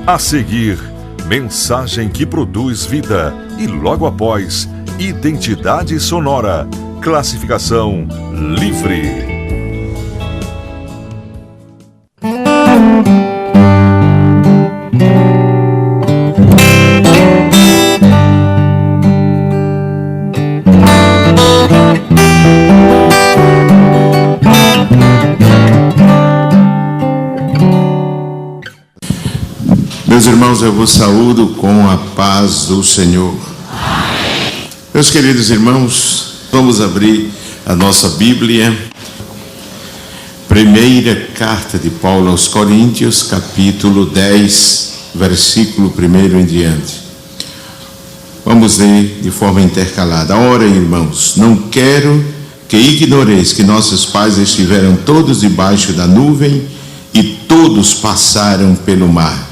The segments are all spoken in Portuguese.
A seguir, mensagem que produz vida e logo após, identidade sonora, classificação livre. Meus irmãos, eu vos saúdo com a paz do Senhor. Meus queridos irmãos, vamos abrir a nossa Bíblia. Primeira carta de Paulo aos Coríntios, capítulo 10, versículo 1 em diante. Vamos ler de forma intercalada. Ora, irmãos, não quero que ignoreis que nossos pais estiveram todos debaixo da nuvem e todos passaram pelo mar.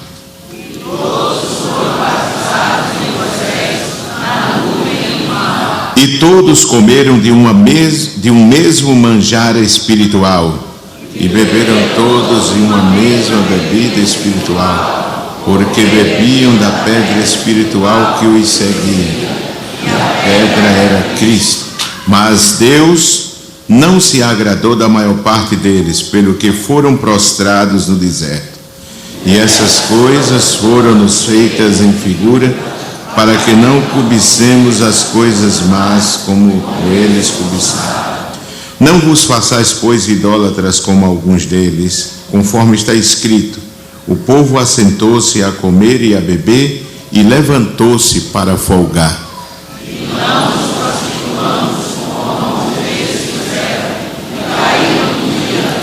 E todos comeram de um mesmo manjar espiritual, e beberam todos de uma mesma bebida espiritual, porque bebiam da pedra espiritual que os seguia. E a pedra era Cristo. Mas Deus não se agradou da maior parte deles, pelo que foram prostrados no deserto. E essas coisas foram-nos feitas em figura, para que não cobicemos as coisas más como eles cobiçaram. Não vos façais, pois, idólatras como alguns deles, conforme está escrito: o povo assentou-se a comer e a beber, e levantou-se para folgar. E não nos prostituamos como alguns deles fizeram, e caíram no dia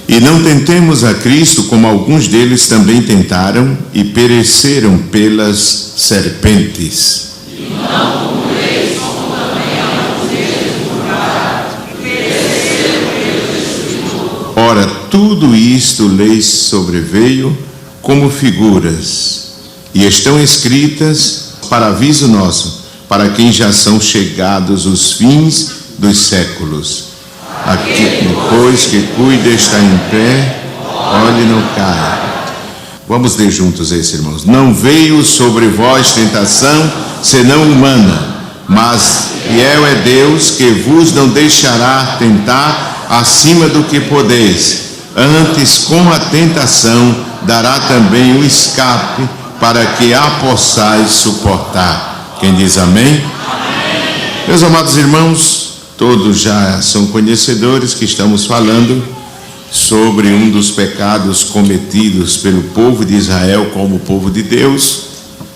e não tentemos a Cristo como alguns deles também tentaram e pereceram pelas serpentes. E não como eles, como também alguns deles murmuraram e pereceram pelos espíritos. Ora, tudo isto lhes sobreveio como figuras, e estão escritas para aviso nosso, para quem já são chegados os fins dos séculos. Aqui, depois que cuida está em pé, olhe não caia. Vamos ler juntos esse, irmãos. Não veio sobre vós tentação, senão humana, mas fiel é Deus, que vos não deixará tentar acima do que podeis. Antes, com a tentação, dará também o escape, para que a possais suportar. Quem diz amém? Amém. Meus amados irmãos, todos já são conhecedores que estamos falando sobre um dos pecados cometidos pelo povo de Israel como povo de Deus.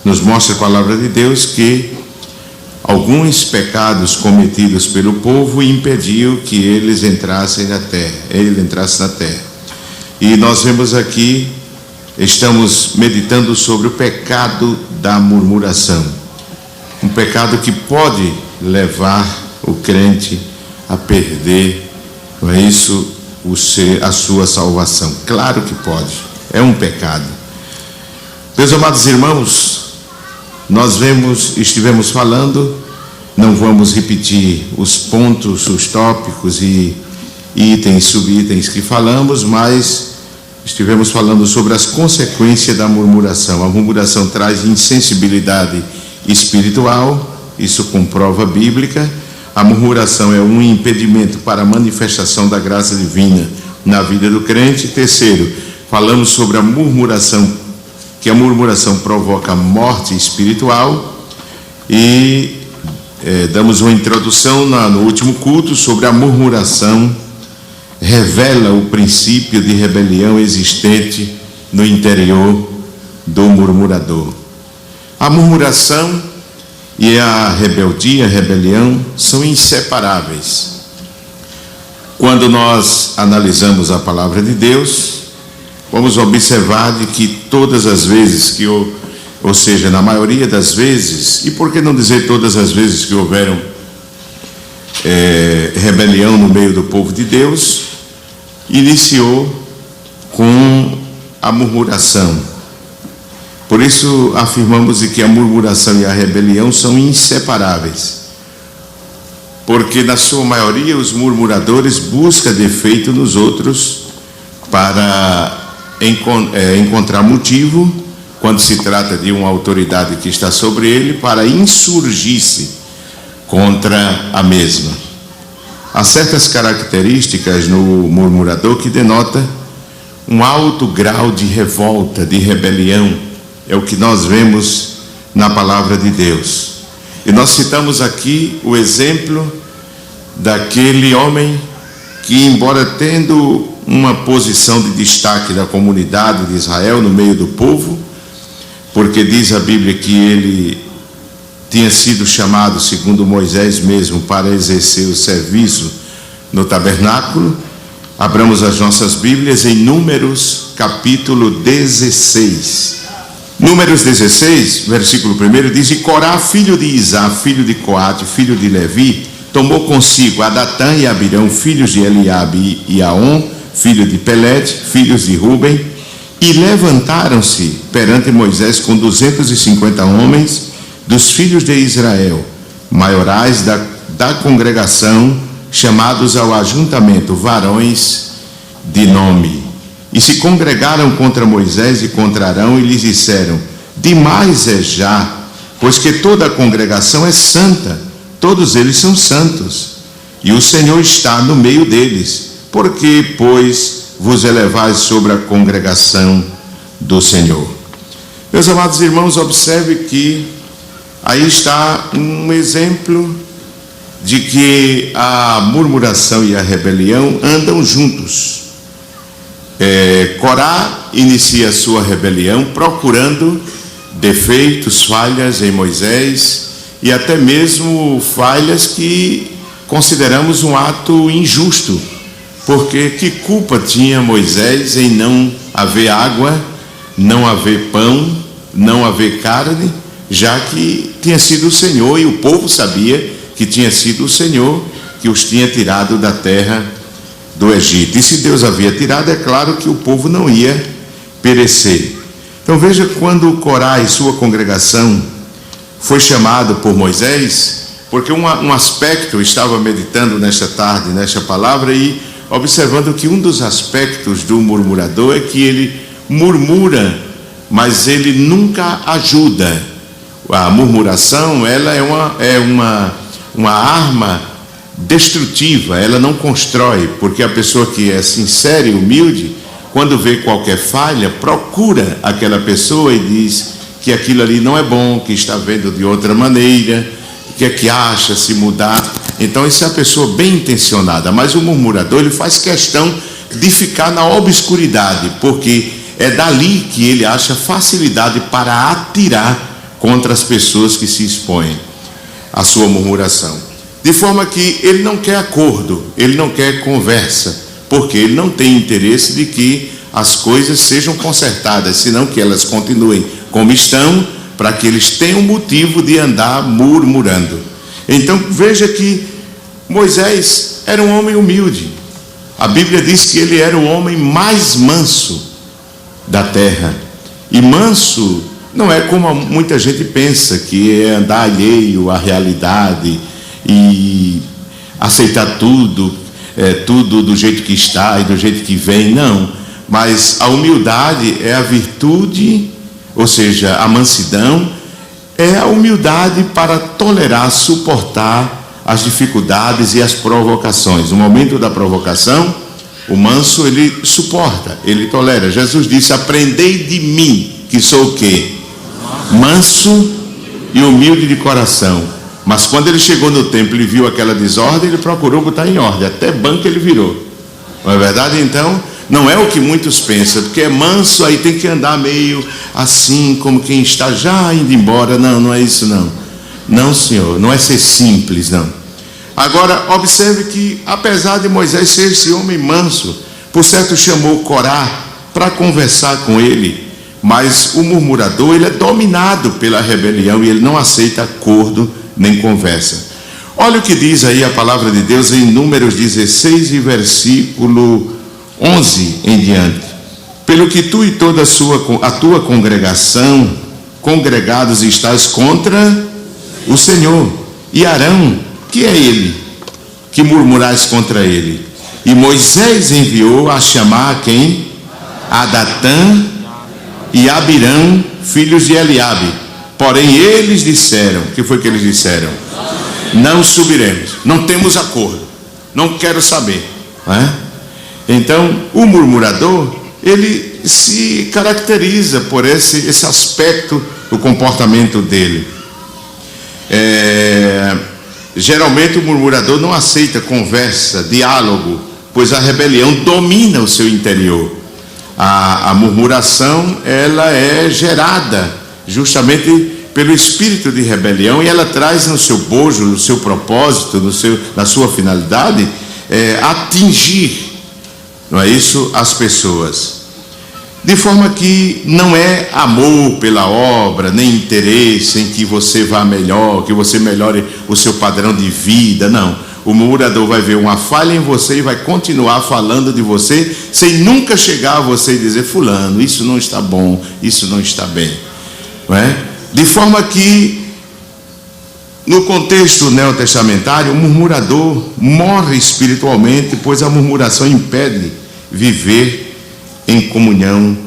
Nos mostra a palavra de Deus que alguns pecados cometidos pelo povo impediu que eles entrassem na terra, ele entrasse na terra. E nós vemos aqui, estamos meditando sobre o pecado da murmuração. Um pecado que pode levar o crente a perder, não é isso, a sua salvação. Claro que pode, é um pecado. Meus amados irmãos, nós estivemos falando, não vamos repetir os pontos, os tópicos e itens, subitens que falamos, mas estivemos falando sobre as consequências da murmuração. A murmuração traz insensibilidade espiritual, isso com prova bíblica. A murmuração é um impedimento para a manifestação da graça divina na vida do crente. Terceiro, falamos sobre a murmuração, que a murmuração provoca morte espiritual. E damos uma introdução no último culto sobre a murmuração, revela o princípio de rebelião existente no interior do murmurador. A murmuração e a rebeldia, a rebelião, são inseparáveis. Quando nós analisamos a palavra de Deus, vamos observar de que todas as vezes que, ou seja, na maioria das vezes, e por que não dizer todas as vezes que houveram rebelião no meio do povo de Deus, iniciou com a murmuração. Por isso afirmamos que a murmuração e a rebelião são inseparáveis, porque na sua maioria os murmuradores buscam defeito nos outros para encontrar motivo, quando se trata de uma autoridade que está sobre ele, para insurgir-se contra a mesma. Há certas características no murmurador que denota um alto grau de revolta, de rebelião. É o que nós vemos na palavra de Deus. E nós citamos aqui o exemplo daquele homem que, embora tendo uma posição de destaque da comunidade de Israel no meio do povo, porque diz a Bíblia que ele tinha sido chamado, segundo Moisés mesmo, para exercer o serviço no tabernáculo. Abramos as nossas Bíblias em Números, capítulo 16. Números 16, versículo 1, diz: E Corá, filho de Izá, filho de Coate, filho de Levi, tomou consigo a Datã e Abirão, filhos de Eliabe, e Aon, filho de Pelete, filhos de Ruben, e levantaram-se perante Moisés com 250 homens dos filhos de Israel, maiorais da congregação, chamados ao ajuntamento, varões de nome. E se congregaram contra Moisés e contra Arão, e lhes disseram: Demais é já, pois que toda a congregação é santa, todos eles são santos, e o Senhor está no meio deles. Por que, pois, vos elevais sobre a congregação do Senhor? Meus amados irmãos, observe que aí está um exemplo de que a murmuração e a rebelião andam juntos. Corá inicia a sua rebelião procurando defeitos, falhas em Moisés, e até mesmo falhas que consideramos um ato injusto, porque que culpa tinha Moisés em não haver água, não haver pão, não haver carne, já que tinha sido o Senhor, e o povo sabia que tinha sido o Senhor que os tinha tirado da terra do Egito. E se Deus havia tirado, é claro que o povo não ia perecer. Então veja, quando Corá e sua congregação foi chamado por Moisés, porque um aspecto, eu estava meditando nesta tarde, nesta palavra, e observando que um dos aspectos do murmurador é que ele murmura, mas ele nunca ajuda. A murmuração, ela é uma arma destrutiva, ela não constrói, porque a pessoa que é sincera e humilde, quando vê qualquer falha, procura aquela pessoa e diz que aquilo ali não é bom, que está vendo de outra maneira, que é que acha se mudar. Então isso é a pessoa bem intencionada, mas o murmurador, ele faz questão de ficar na obscuridade, porque é dali que ele acha facilidade para atirar contra as pessoas que se expõem à sua murmuração. De forma que ele não quer acordo, ele não quer conversa, porque ele não tem interesse de que as coisas sejam consertadas, senão que elas continuem como estão, para que eles tenham motivo de andar murmurando. Então veja que Moisés era um homem humilde. A Bíblia diz que ele era o homem mais manso da terra. E manso não é como muita gente pensa, que é andar alheio à realidade e aceitar tudo do jeito que está e do jeito que vem. Não, mas a humildade é a virtude, ou seja, a mansidão é a humildade para tolerar, suportar as dificuldades e as provocações. No momento da provocação, o manso, ele suporta, ele tolera. Jesus disse: aprendei de mim, que sou o quê? Manso e humilde de coração. Mas quando ele chegou no templo e viu aquela desordem, ele procurou botar em ordem, até banco ele virou. Não é verdade? Então, não é o que muitos pensam, porque é manso, aí tem que andar meio assim, como quem está já indo embora. Não, não é isso não. Não, senhor, não é ser simples, não. Agora, observe que, apesar de Moisés ser esse homem manso, por certo chamou Corá para conversar com ele, mas o murmurador, ele é dominado pela rebelião e ele não aceita acordo nem conversa. Olha o que diz aí a palavra de Deus em Números 16 e versículo 11 em diante. Pelo que tu e toda a tua congregação, congregados estás contra o Senhor, e Arão, que é ele, que murmurais contra ele. E Moisés enviou a chamar quem? a Datã e Abirão, filhos de Eliabe. Porém eles disseram, o que foi que eles disseram? Não subiremos, não temos acordo, não quero saber, não é? Então o murmurador, ele se caracteriza por esse aspecto do comportamento dele. Geralmente o murmurador não aceita conversa, diálogo, pois a rebelião domina o seu interior. A murmuração, ela é gerada justamente pelo espírito de rebelião, e ela traz no seu bojo, no seu propósito, na sua finalidade, atingir, não é isso, as pessoas. De forma que não é amor pela obra, nem interesse em que você vá melhor, que você melhore o seu padrão de vida, não. O murmurador vai ver uma falha em você e vai continuar falando de você, sem nunca chegar a você e dizer: fulano, isso não está bom, isso não está bem, não é? De forma que, no contexto neotestamentário, o murmurador morre espiritualmente, pois a murmuração impede viver em comunhão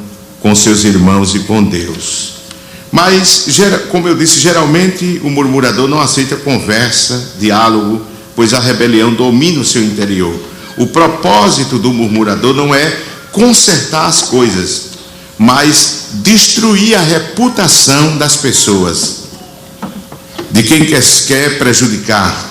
com seus irmãos e com Deus. Mas, como eu disse, geralmente o murmurador não aceita conversa, diálogo, pois a rebelião domina o seu interior. O propósito do murmurador não é consertar as coisas, mas destruir a reputação das pessoas, de quem quer prejudicar.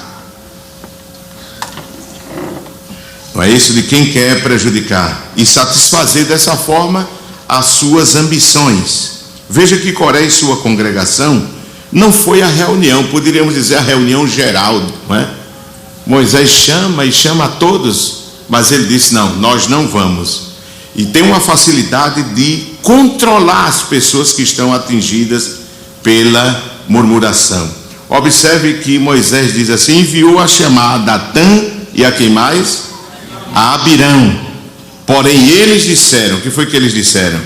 Não é isso? De quem quer prejudicar, e satisfazer dessa forma as suas ambições. Veja que Coré e sua congregação não foi a reunião, poderíamos dizer a reunião geral, não é? Moisés chama e chama a todos, mas ele disse: não, nós não vamos. E tem uma facilidade de controlar as pessoas que estão atingidas pela murmuração. Observe que Moisés diz assim: enviou a chamar a Datã e a quem mais? A Abirão. Porém eles disseram, o que foi que eles disseram?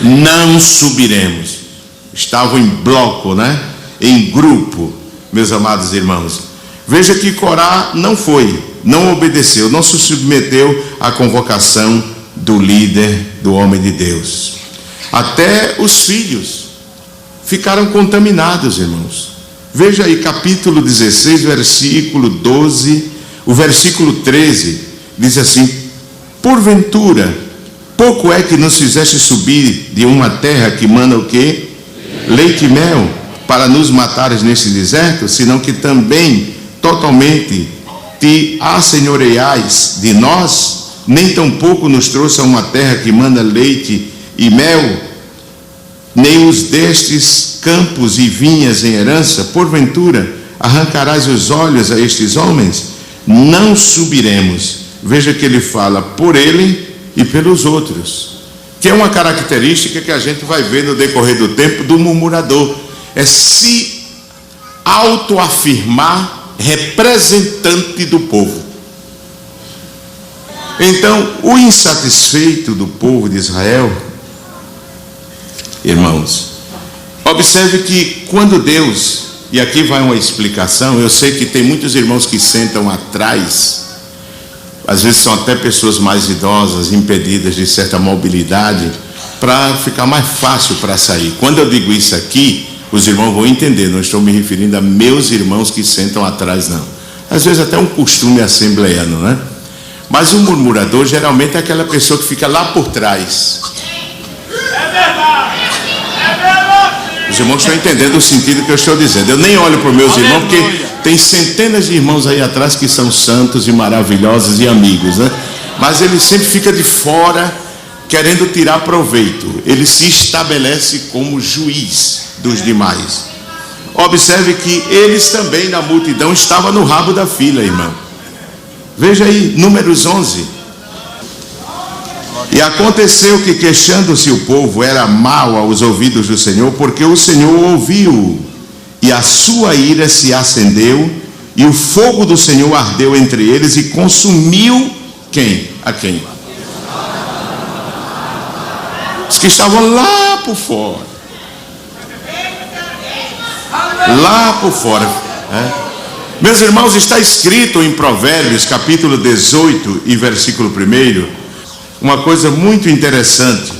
Não subiremos. Estavam em bloco, né? Em grupo, meus amados irmãos. Veja que Corá não foi, não obedeceu, não se submeteu à convocação do líder, do homem de Deus. Até os filhos ficaram contaminados, irmãos. Veja aí capítulo 16, versículo 12, o versículo 13, diz assim: porventura, pouco é que nos fizeste subir de uma terra que manda o quê? Leite e mel, para nos matares neste deserto, senão que também totalmente te assenhoreais de nós, nem tampouco nos trouxe a uma terra que manda leite e mel, nem os destes campos e vinhas em herança. Porventura arrancarás os olhos a estes homens? Não subiremos. Veja que ele fala por ele e pelos outros, que é uma característica que a gente vai ver no decorrer do tempo do murmurador, é se autoafirmar representante do povo. Então, o insatisfeito do povo de Israel, irmãos, observe que quando Deus, e aqui vai uma explicação, eu sei que tem muitos irmãos que sentam atrás, às vezes são até pessoas mais idosas, impedidas de certa mobilidade, para ficar mais fácil para sair. Quando eu digo isso aqui, os irmãos vão entender, não estou me referindo a meus irmãos que sentam atrás, não. Às vezes até um costume assembleiano, né? Mas o murmurador geralmente é aquela pessoa que fica lá por trás. É verdade! Os irmãos estão entendendo o sentido que eu estou dizendo. Eu nem olho para os meus irmãos, porque tem centenas de irmãos aí atrás que são santos e maravilhosos e amigos, né? Mas ele sempre fica de fora, querendo tirar proveito. Ele se estabelece como juiz dos demais. Observe que eles também na multidão estavam no rabo da fila, irmão. Veja aí, Números 11. E aconteceu que, queixando-se o povo, era mal aos ouvidos do Senhor, porque o Senhor ouviu, e a sua ira se acendeu, e o fogo do Senhor ardeu entre eles e consumiu quem? A quem? Os que estavam lá por fora. Lá por fora. Meus irmãos, está escrito em Provérbios, capítulo 18 e versículo 1, uma coisa muito interessante.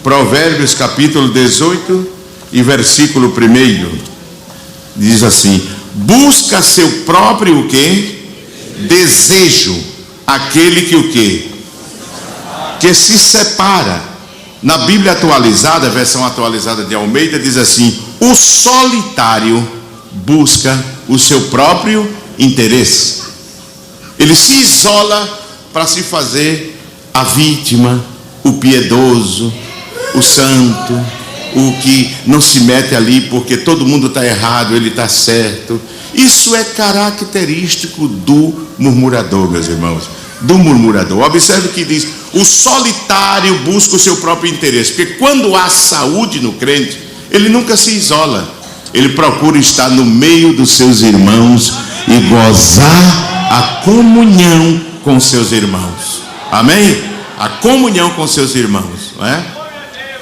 Provérbios capítulo 18 e versículo 1 diz assim: busca seu próprio o quê? Desejo, aquele que o quê? Que se separa. Na Bíblia atualizada, a versão atualizada de Almeida, diz assim: o solitário busca o seu próprio interesse. Ele se isola para se fazer a vítima, o piedoso, o santo, o que não se mete ali porque todo mundo está errado, ele está certo. Isso é característico do murmurador, meus irmãos, do murmurador. Observe que diz: o solitário busca o seu próprio interesse, porque quando há saúde no crente, ele nunca se isola, ele procura estar no meio dos seus irmãos e gozar a comunhão com seus irmãos. Amém? A comunhão com seus irmãos, não é?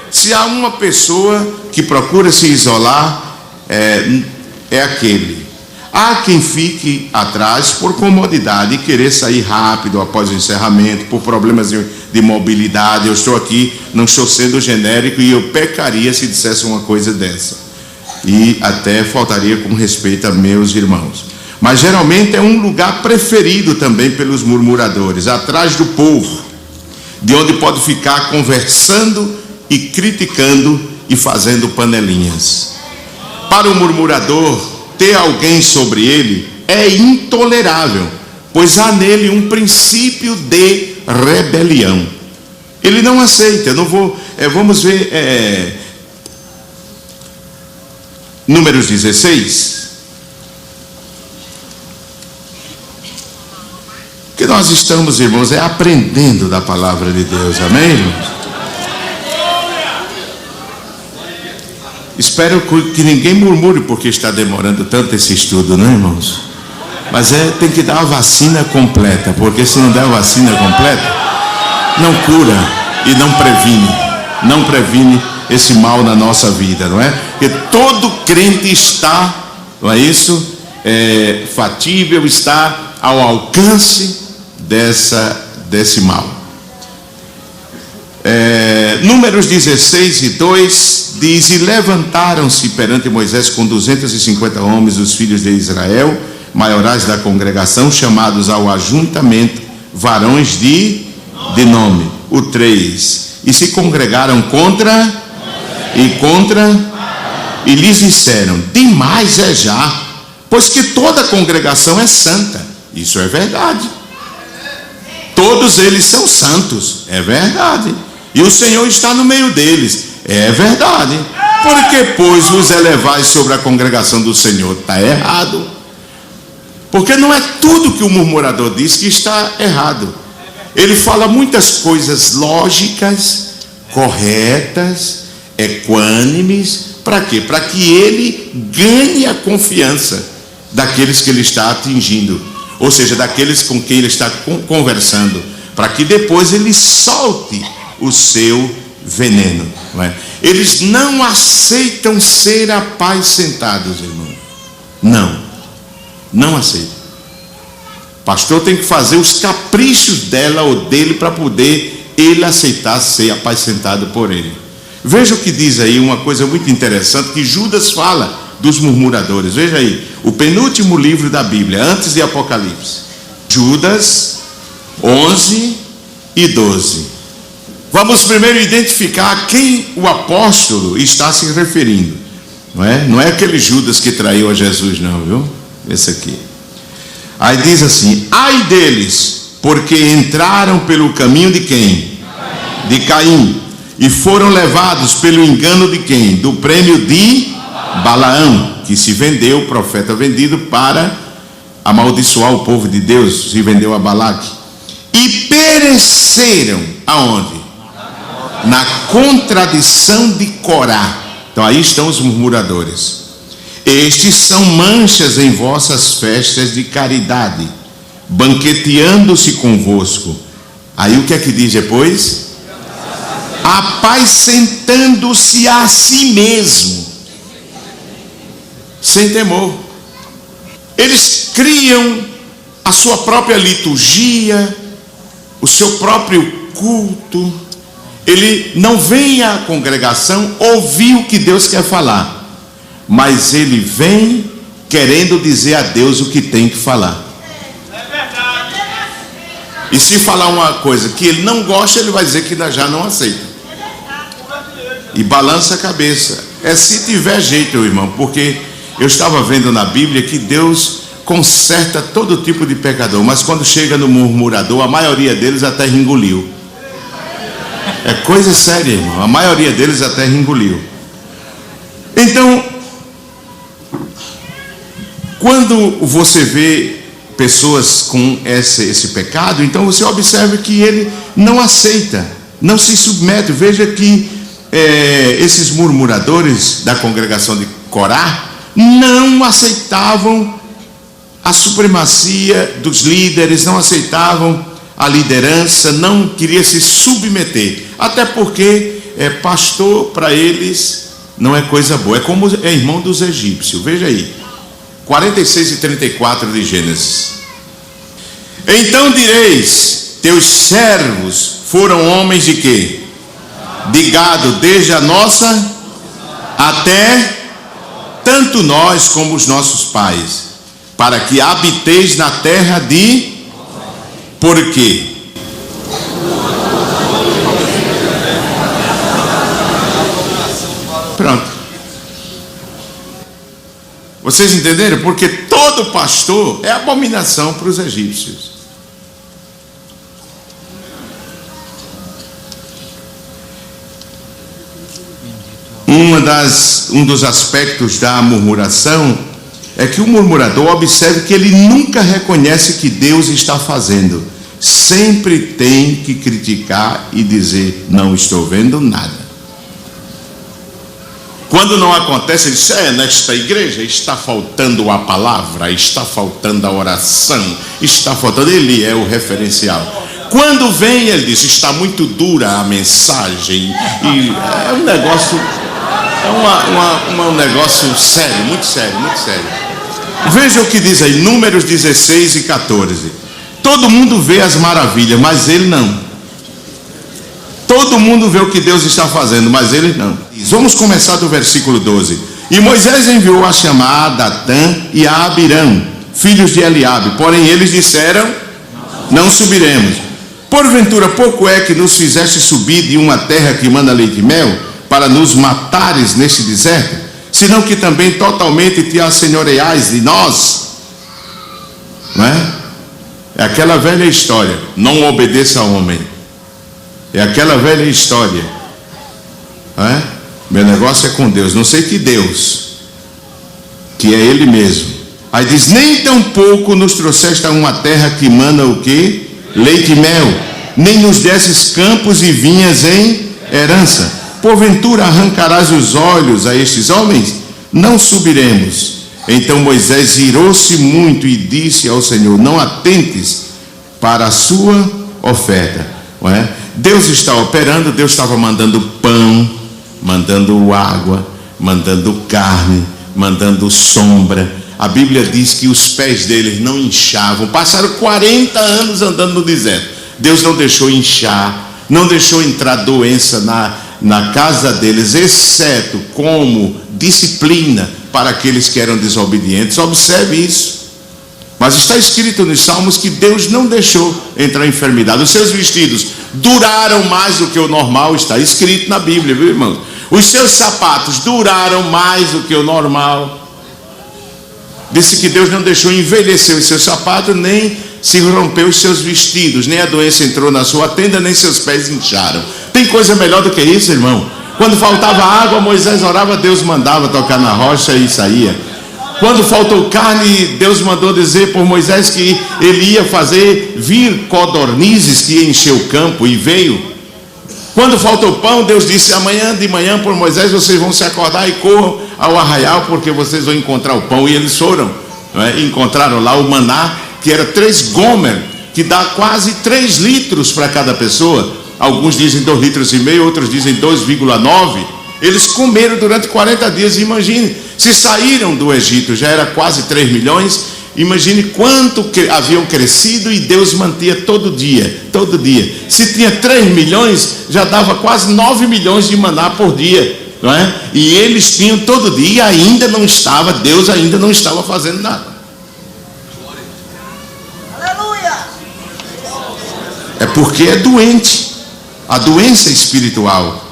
Se há uma pessoa que procura se isolar, é aquele. Há quem fique atrás por comodidade e querer sair rápido após o encerramento, por problemas de mobilidade. Eu estou aqui, não estou sendo genérico, e eu pecaria se dissesse uma coisa dessa, e até faltaria com respeito a meus irmãos. Mas geralmente é um lugar preferido também pelos murmuradores, atrás do povo, de onde pode ficar conversando e criticando e fazendo panelinhas. Para o murmurador, ter alguém sobre ele é intolerável, pois há nele um princípio de rebelião. Ele não aceita. Eu não vou, vamos ver Números 16. Que nós estamos, irmãos, aprendendo da palavra de Deus. Amém, irmãos? Espero que ninguém murmure porque está demorando tanto esse estudo, não é, irmãos? Mas tem que dar a vacina completa, porque se não der a vacina completa, não cura e não previne esse mal na nossa vida, não é? Porque todo crente está, não é isso? Fatível, está ao alcance desse mal. Números 16 e 2 diz: e levantaram-se perante Moisés com 250 homens, os filhos de Israel, maiorais da congregação, chamados ao ajuntamento, varões de nome. O 3: e se congregaram contra e lhes disseram: demais é já, pois que toda a congregação é santa. Isso é verdade. Todos eles são santos, é verdade. E o Senhor está no meio deles, é verdade. Porque, pois, vos elevais sobre a congregação do Senhor? Está errado. Porque não é tudo que o murmurador diz que está errado. Ele fala muitas coisas lógicas, corretas, equânimes. Para quê? Para que ele ganhe a confiança daqueles que ele está atingindo, ou seja, daqueles com quem ele está conversando, para que depois ele solte o seu veneno, não é? Eles não aceitam ser apacentados, irmão. Não aceitam. O pastor tem que fazer os caprichos dela ou dele para poder ele aceitar ser apacentado por ele. Veja o que diz aí, uma coisa muito interessante que Judas fala dos murmuradores. Veja aí, o penúltimo livro da Bíblia, antes de Apocalipse. Judas 11 e 12. Vamos primeiro identificar a quem o apóstolo está se referindo. Não é aquele Judas que traiu a Jesus, não, viu? Esse aqui. Aí diz assim: ai deles, porque entraram pelo caminho de quem? De Caim. E foram levados pelo engano de quem? Do prêmio de Balaão, que se vendeu, o profeta vendido, para amaldiçoar o povo de Deus, se vendeu a Balaque. E pereceram aonde? Na contradição de Corá. Então aí estão os murmuradores. Estes são manchas em vossas festas de caridade, banqueteando-se convosco. Aí o que é que diz depois? Apacentando-se a si mesmo, sem temor. Eles criam a sua própria liturgia, o seu próprio culto, ele não vem à congregação ouvir o que Deus quer falar, mas ele vem querendo dizer a Deus o que tem que falar. E se falar uma coisa que ele não gosta, ele vai dizer que já não aceita. E balança a cabeça. É se tiver jeito, meu irmão, porque eu estava vendo na Bíblia que Deus conserta todo tipo de pecador, mas quando chega no murmurador, a maioria deles a terra engoliu. É coisa séria, irmão. A maioria deles a terra engoliu. Então, quando você vê pessoas com esse pecado, então você observa que ele não aceita, não se submete. Veja que esses murmuradores da congregação de Corá não aceitavam a supremacia dos líderes, não aceitavam a liderança, não queria se submeter, até porque pastor para eles não é coisa boa, é como irmão dos egípcios. Veja aí 46 e 34 de Gênesis. Então direis: teus servos foram homens de quê? De gado, desde a nossa até tanto nós como os nossos pais, para que habiteis na terra de... Por quê? Pronto. Vocês entenderam? Porque todo pastor é abominação para os egípcios. Um dos aspectos da murmuração é que o murmurador, observe que ele nunca reconhece que Deus está fazendo. Sempre tem que criticar e dizer: não estou vendo nada. Quando não acontece, ele diz: nesta igreja está faltando a palavra, está faltando a oração, está faltando... Ele é o referencial. Quando vem, ele diz: está muito dura a mensagem. E é um negócio... um negócio sério, muito sério, muito sério. Veja o que diz aí, Números 16 e 14. Todo mundo vê as maravilhas, mas ele não. Todo mundo vê o que Deus está fazendo, mas ele não. Vamos começar do versículo 12. E Moisés enviou a chamar a Datã e a Abirão, filhos de Eliabe. Porém eles disseram: não subiremos. Porventura pouco é que nos fizeste subir de uma terra que manda leite e mel, para nos matares neste deserto, senão que também totalmente te assenhoreais de nós. Não é? É aquela velha história: não obedeça a homem. É aquela velha história, não é? Meu negócio é com Deus. Não sei que Deus, que é Ele mesmo. Aí diz: nem tampouco nos trouxeste a uma terra que mana o quê? Leite e mel, nem nos desses campos e vinhas em herança. Porventura arrancarás os olhos a estes homens? Não subiremos. Então Moisés irou-se muito e disse ao Senhor: não atentes para a sua oferta. Não é? Deus está operando. Deus estava mandando pão, mandando água, mandando carne, mandando sombra. A Bíblia diz que os pés deles não inchavam. Passaram 40 anos andando no deserto. Deus não deixou inchar, não deixou entrar doença na casa deles, exceto como disciplina para aqueles que eram desobedientes. Observe isso. Mas está escrito nos Salmos que Deus não deixou entrar enfermidade. Os seus vestidos duraram mais do que o normal. Está escrito na Bíblia, viu, irmãos? Os seus sapatos duraram mais do que o normal. Disse que Deus não deixou envelhecer os seus sapatos, nem se rompeu os seus vestidos, nem a doença entrou na sua tenda, nem seus pés incharam. Tem coisa melhor do que isso, irmão? Quando faltava água, Moisés orava, Deus mandava tocar na rocha e saía. Quando faltou carne, Deus mandou dizer por Moisés que ele ia fazer vir codornizes que ia encher o campo, e veio. Quando faltou pão, Deus disse: amanhã de manhã por Moisés vocês vão se acordar e corram ao arraial, porque vocês vão encontrar o pão. E eles foram, não é? Encontraram lá o maná, que era 3 gomer, que dá quase 3 litros para cada pessoa. Alguns dizem 2,5 litros, outros dizem 2,9. Eles comeram durante 40 dias. Imagine, se saíram do Egito, já era quase 3 milhões, Imagine quanto haviam crescido e Deus mantinha todo dia, todo dia. Se tinha 3 milhões, já dava quase 9 milhões de maná por dia, não é? E eles tinham todo dia e ainda não estava, Deus ainda não estava fazendo nada. Aleluia! É porque é doente, a doença espiritual.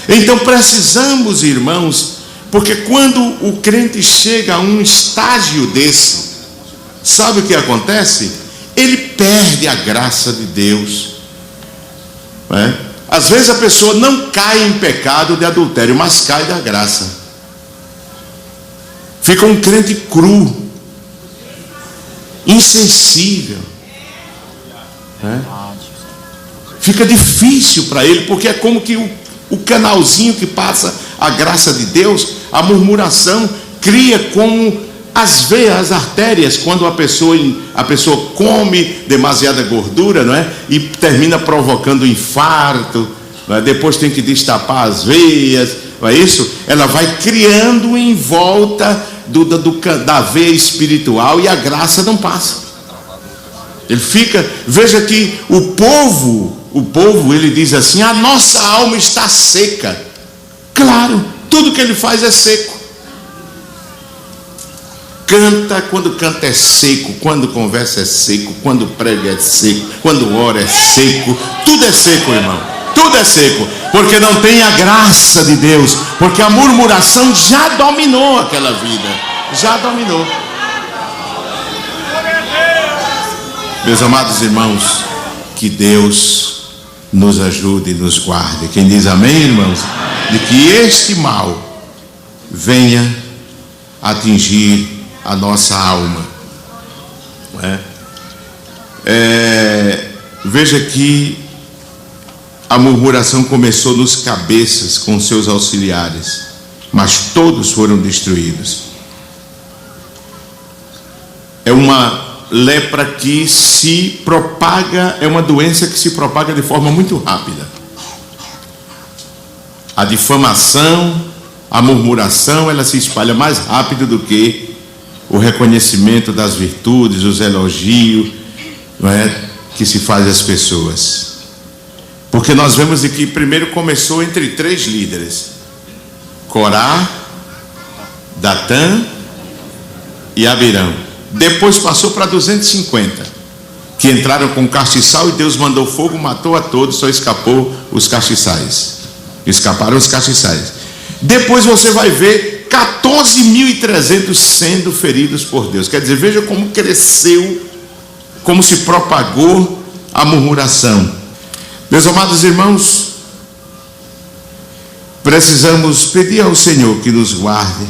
Então precisamos, irmãos, porque quando o crente chega a um estágio desse, sabe o que acontece? Ele perde a graça de Deus, não é? Às vezes a pessoa não cai em pecado de adultério, mas cai da graça. Fica um crente cru, insensível, né? Fica difícil para ele, porque é como que o canalzinho que passa a graça de Deus, a murmuração cria como as veias, as artérias, quando a pessoa come demasiada gordura, não é? E termina provocando infarto, não é? Depois tem que destapar as veias, não é isso? Ela vai criando em volta da veia espiritual e a graça não passa. Ele fica, veja que o povo ele diz assim: a nossa alma está seca. Claro, tudo que ele faz é seco. Canta, quando canta é seco, quando conversa é seco, quando prega é seco, quando ora é seco, tudo é seco, irmão, tudo é seco, porque não tem a graça de Deus, porque a murmuração já dominou aquela vida, já dominou. Meus amados irmãos, que Deus nos ajude e nos guarde. Quem diz amém, irmãos? De que este mal venha atingir a nossa alma, não é? Veja que a murmuração começou nos cabeças com seus auxiliares, mas todos foram destruídos. É uma lepra que se propaga, é uma doença que se propaga de forma muito rápida. A difamação, a murmuração, ela se espalha mais rápido do que o reconhecimento das virtudes, os elogios, não é, que se faz às pessoas. Porque nós vemos que primeiro começou entre 3 líderes: Corá, Datã e Abirão. Depois passou para 250, que entraram com castiçal, e Deus mandou fogo, matou a todos, só escapou os castiçais. Escaparam os castiçais. Depois você vai ver 14.300 sendo feridos por Deus. Quer dizer, veja como cresceu, como se propagou a murmuração. Meus amados irmãos, precisamos pedir ao Senhor que nos guarde,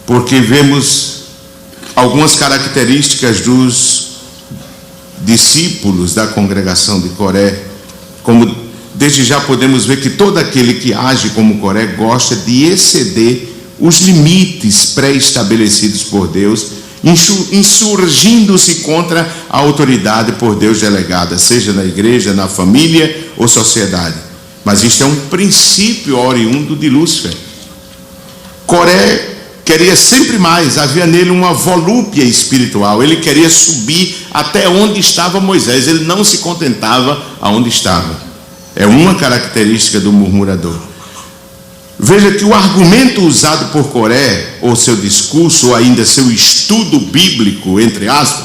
porque vemos algumas características dos discípulos da congregação de Coré, como desde já podemos ver que todo aquele que age como Coré gosta de exceder os limites pré-estabelecidos por Deus, insurgindo-se contra a autoridade por Deus delegada, seja na igreja, na família ou sociedade. Mas isto é um princípio oriundo de Lúcifer. Coré queria sempre mais, havia nele uma volúpia espiritual, ele queria subir até onde estava Moisés, ele não se contentava aonde estava. É uma característica do murmurador. Veja que o argumento usado por Coré, ou seu discurso, ou ainda seu estudo bíblico, entre aspas,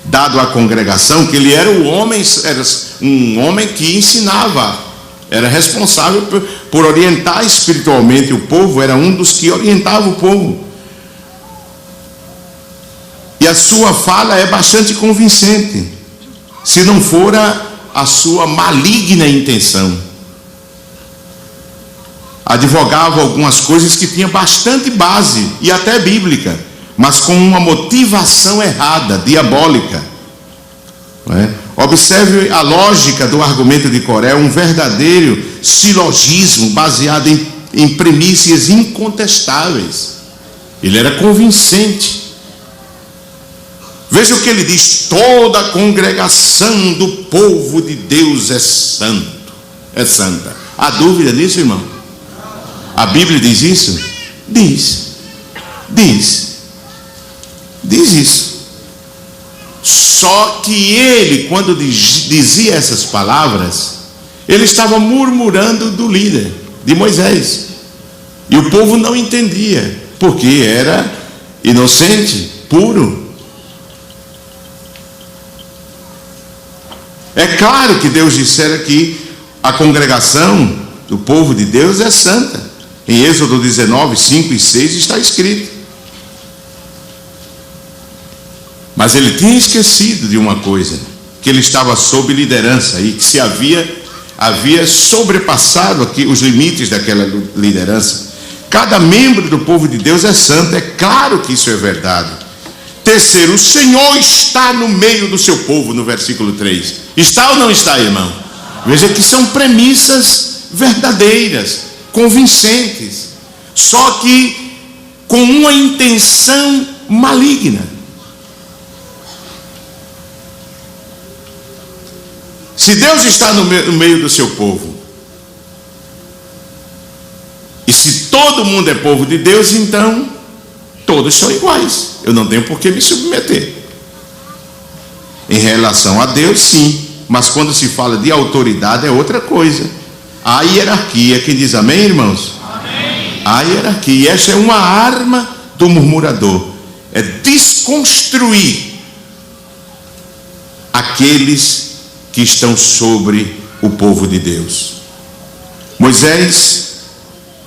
dado à congregação, que ele era era um homem que ensinava, era responsável por orientar espiritualmente o povo, era um dos que orientava o povo. E a sua fala é bastante convincente, se não fora a sua maligna intenção. Advogava algumas coisas que tinham bastante base, e até bíblica, mas com uma motivação errada, diabólica, não é? Observe a lógica do argumento de Coré, um verdadeiro silogismo baseado em premissas incontestáveis. Ele era convincente. Veja o que ele diz: toda a congregação do povo de Deus é santo, é santa. Há dúvida nisso, irmão? A Bíblia diz isso? Diz. Diz isso. Só que ele, quando dizia essas palavras, ele estava murmurando do líder, de Moisés. E o povo não entendia, porque era inocente, puro. É claro que Deus dissera que a congregação do povo de Deus é santa. Em Êxodo 19, 5 e 6 está escrito. Mas ele tinha esquecido de uma coisa, que ele estava sob liderança e que se havia sobrepassado aqui os limites daquela liderança. Cada membro do povo de Deus é santo, é claro que isso é verdade. Terceiro, o Senhor está no meio do seu povo, no versículo 3. Está ou não está, irmão? Veja que são premissas verdadeiras, convincentes, só que com uma intenção maligna. Se Deus está no meio do seu povo, e se todo mundo é povo de Deus, então todos são iguais. Eu não tenho por que me submeter. Em relação a Deus, sim, mas quando se fala de autoridade é outra coisa. Há hierarquia. Quem diz amém, irmãos? Amém. Há hierarquia. E essa é uma arma do murmurador. É desconstruir aqueles que estão sobre o povo de Deus. Moisés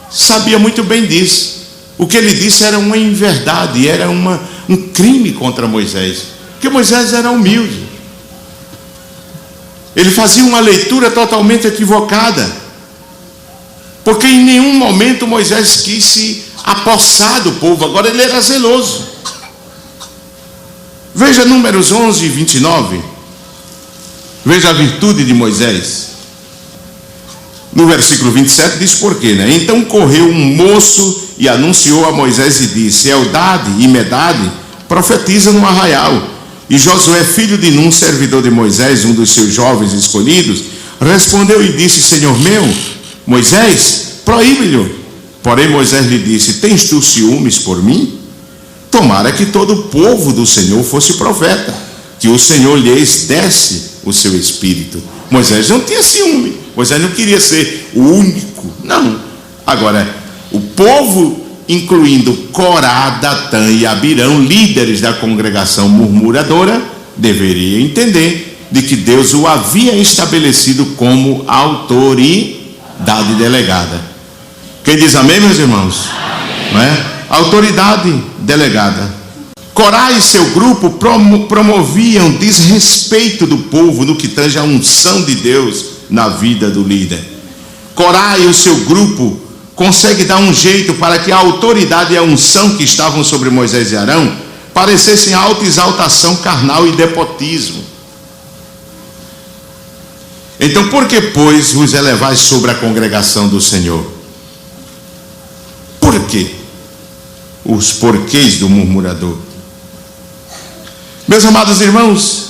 sabia muito bem disso. O que ele disse era uma inverdade, era um crime contra Moisés, porque Moisés era humilde. Ele fazia uma leitura totalmente equivocada, porque em nenhum momento Moisés quis se apossar do povo. Agora ele era zeloso. Veja Números 11 e 29. Veja a virtude de Moisés. No versículo 27 diz por quê, né? Então correu um moço e anunciou a Moisés e disse: Eldade e Medade profetiza no arraial. E Josué, filho de Num, servidor de Moisés, um dos seus jovens escolhidos, respondeu e disse: Senhor meu, Moisés, proíbe-lhe. Porém Moisés lhe disse: Tens tu ciúmes por mim? Tomara que todo o povo do Senhor fosse profeta, que o Senhor lhes desse o seu espírito. Moisés não tinha ciúme. Moisés não queria ser o único, não. Agora, o povo, incluindo Corá, Datã e Abirão, líderes da congregação murmuradora, deveria entender de que Deus o havia estabelecido como autoridade delegada. Quem diz amém, meus irmãos? Amém. Não é? Autoridade delegada. Corá e seu grupo promoviam desrespeito do povo no que tange a unção de Deus na vida do líder. Corá e o seu grupo conseguem dar um jeito para que a autoridade e a unção que estavam sobre Moisés e Arão parecessem autoexaltação carnal e despotismo. Então, por que, pois, vos elevais sobre a congregação do Senhor? Por quê? Os porquês do murmurador. Meus amados irmãos,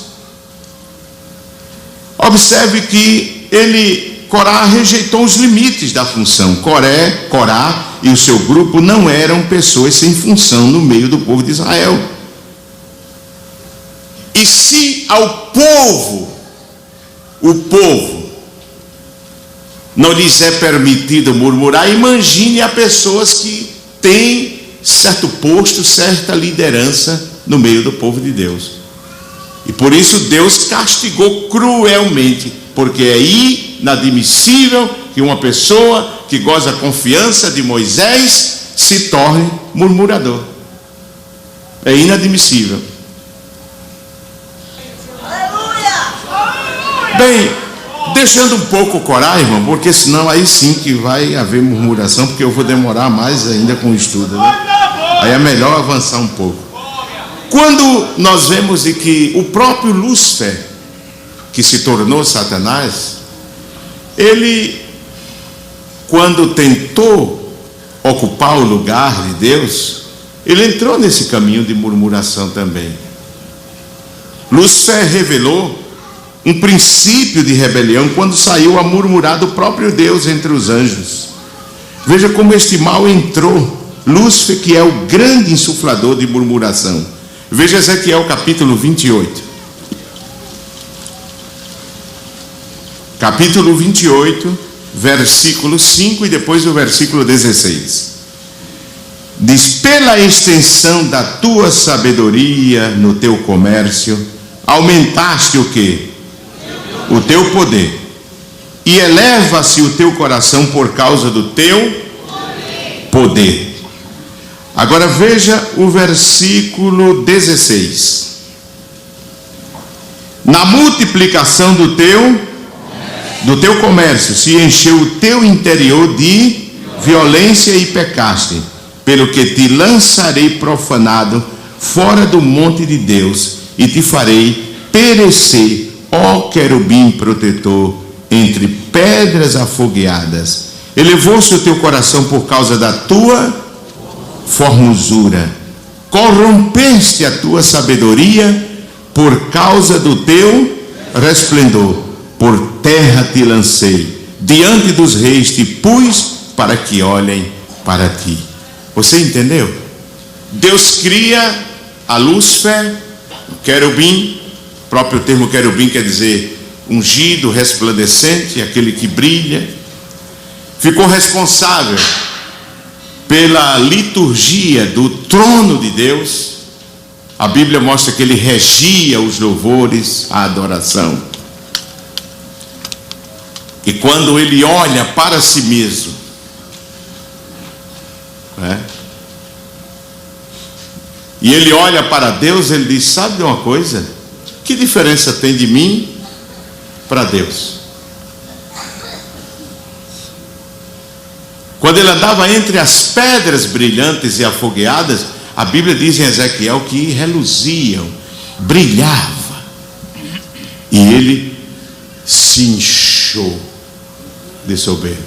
observe que Corá rejeitou os limites da função. Corá e o seu grupo não eram pessoas sem função no meio do povo de Israel. E se ao povo, o povo, não lhes é permitido murmurar, imagine a pessoas que têm certo posto, certa liderança no meio do povo de Deus. E por isso Deus castigou cruelmente, porque é inadmissível que uma pessoa que goza a confiança de Moisés se torne murmurador. É inadmissível. Bem, deixando um pouco Corá, irmão, porque senão aí sim que vai haver murmuração, porque eu vou demorar mais ainda com o estudo, né? Aí é melhor avançar um pouco. Quando nós vemos de que o próprio Lúcifer, que se tornou Satanás, ele, quando tentou ocupar o lugar de Deus, ele entrou nesse caminho de murmuração também. Lúcifer revelou um princípio de rebelião quando saiu a murmurar do próprio Deus entre os anjos. Veja como este mal entrou Lúcifer, que é o grande insuflador de murmuração. Veja Ezequiel capítulo 28. Capítulo 28, versículo 5 e depois o versículo 16. Diz: pela extensão da tua sabedoria no teu comércio, aumentaste o quê? O teu poder. E eleva-se o teu coração por causa do teu poder. Agora veja o versículo 16. Na multiplicação do teu comércio se encheu o teu interior de violência e pecaste, pelo que te lançarei profanado fora do monte de Deus e te farei perecer, ó querubim protetor, entre pedras afogueadas. Elevou-se o teu coração por causa da tua formosura, corrompeste a tua sabedoria por causa do teu resplendor. Por terra te lancei, diante dos reis te pus para que olhem para ti. Você entendeu? Deus cria a Lúcifer, o querubim. O próprio termo querubim quer dizer ungido, resplandecente, aquele que brilha. Ficou responsável pela liturgia do trono de Deus. A Bíblia mostra que ele regia os louvores, a adoração. E quando ele olha para si mesmo, e ele olha para Deus, ele diz: sabe de uma coisa? Que diferença tem de mim para Deus? Quando ele andava entre as pedras brilhantes e afogueadas, a Bíblia diz em Ezequiel que reluziam, brilhava, e ele se inchou de soberba.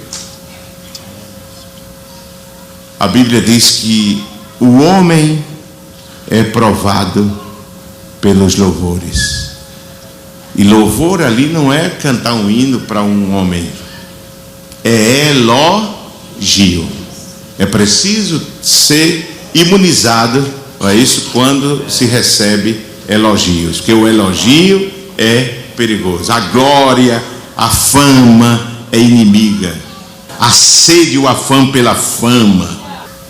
A Bíblia diz que o homem é provado pelos louvores. E louvor ali não é cantar um hino para um homem, é elogio. É preciso ser imunizado a isso quando se recebe elogios, porque o elogio é perigoso. A glória, a fama é inimiga. A sede, o afã pela fama.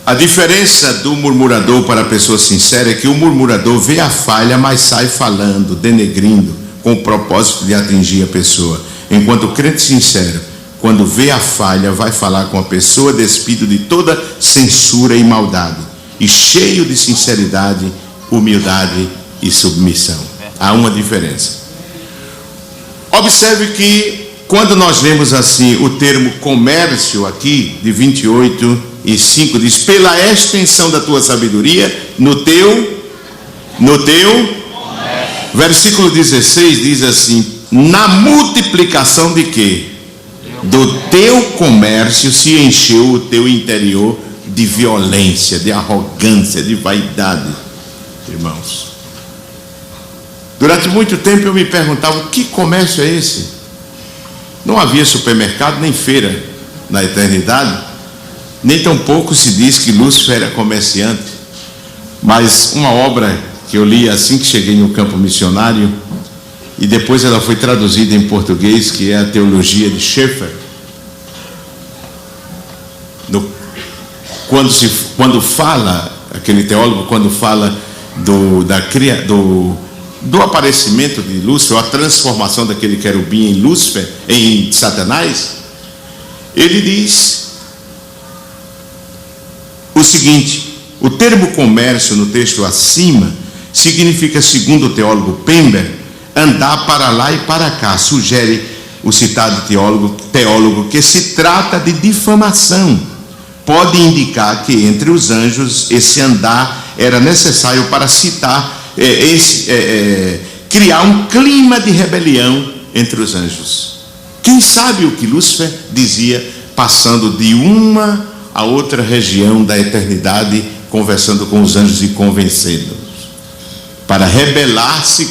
A diferença do murmurador para a pessoa sincera é que o murmurador vê a falha, mas sai falando, denegrindo, com o propósito de atingir a pessoa. Enquanto o crente sincero, quando vê a falha, vai falar com a pessoa despido de toda censura e maldade, e cheio de sinceridade, humildade e submissão. Há uma diferença. Observe que quando nós lemos assim o termo comércio aqui, de 28:5, diz: pela extensão da tua sabedoria no teu versículo 16 diz assim: na multiplicação de quê? Do teu comércio se encheu o teu interior de violência, de arrogância, de vaidade. Irmãos, durante muito tempo eu me perguntava: que comércio é esse? Não havia supermercado nem feira na eternidade, nem tampouco se diz que Lúcifer era comerciante. Mas uma obra que eu li assim que cheguei no campo missionário, e depois ela foi traduzida em português, que é a Teologia de Schaeffer. Quando fala, aquele teólogo, quando fala do aparecimento de Lúcifer, a transformação daquele querubim em Lúcifer, em Satanás, ele diz o seguinte: o termo comércio no texto acima significa, segundo o teólogo Pember, andar para lá e para cá. Sugere o citado teólogo que se trata de difamação. Pode indicar que entre os anjos esse andar era necessário para criar um clima de rebelião entre os anjos. Quem sabe o que Lúcifer dizia, passando de uma a outra região da eternidade, conversando com os anjos e convencendo-os, para rebelar-se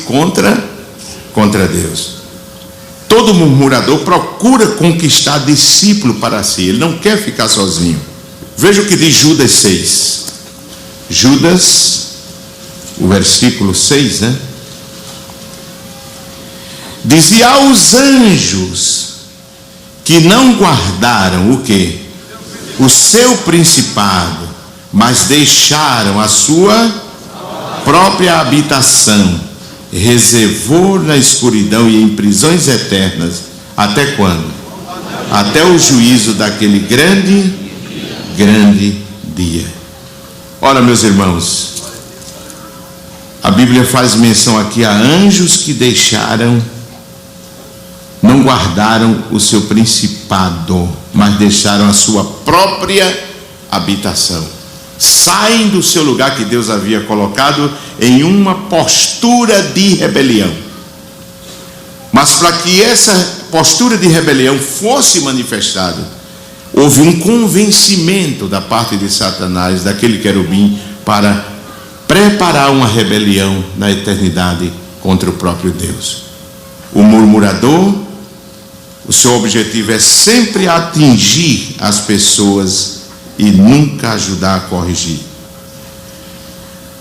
contra Deus. Todo murmurador procura conquistar discípulo para si, ele não quer ficar sozinho. Veja o que diz Judas 6. Judas, o versículo 6, né? Dizia aos anjos que não guardaram o quê? O seu principado, mas deixaram a sua própria habitação, reservou na escuridão e em prisões eternas. Até quando? Até o juízo daquele grande dia. Ora, meus irmãos, a Bíblia faz menção aqui a anjos que não guardaram o seu principado, mas deixaram a sua própria habitação. Saem do seu lugar que Deus havia colocado em uma postura de rebelião. Mas para que essa postura de rebelião fosse manifestada, houve um convencimento da parte de Satanás, daquele querubim, para preparar uma rebelião na eternidade contra o próprio Deus. O murmurador, o seu objetivo é sempre atingir as pessoas e nunca ajudar a corrigir.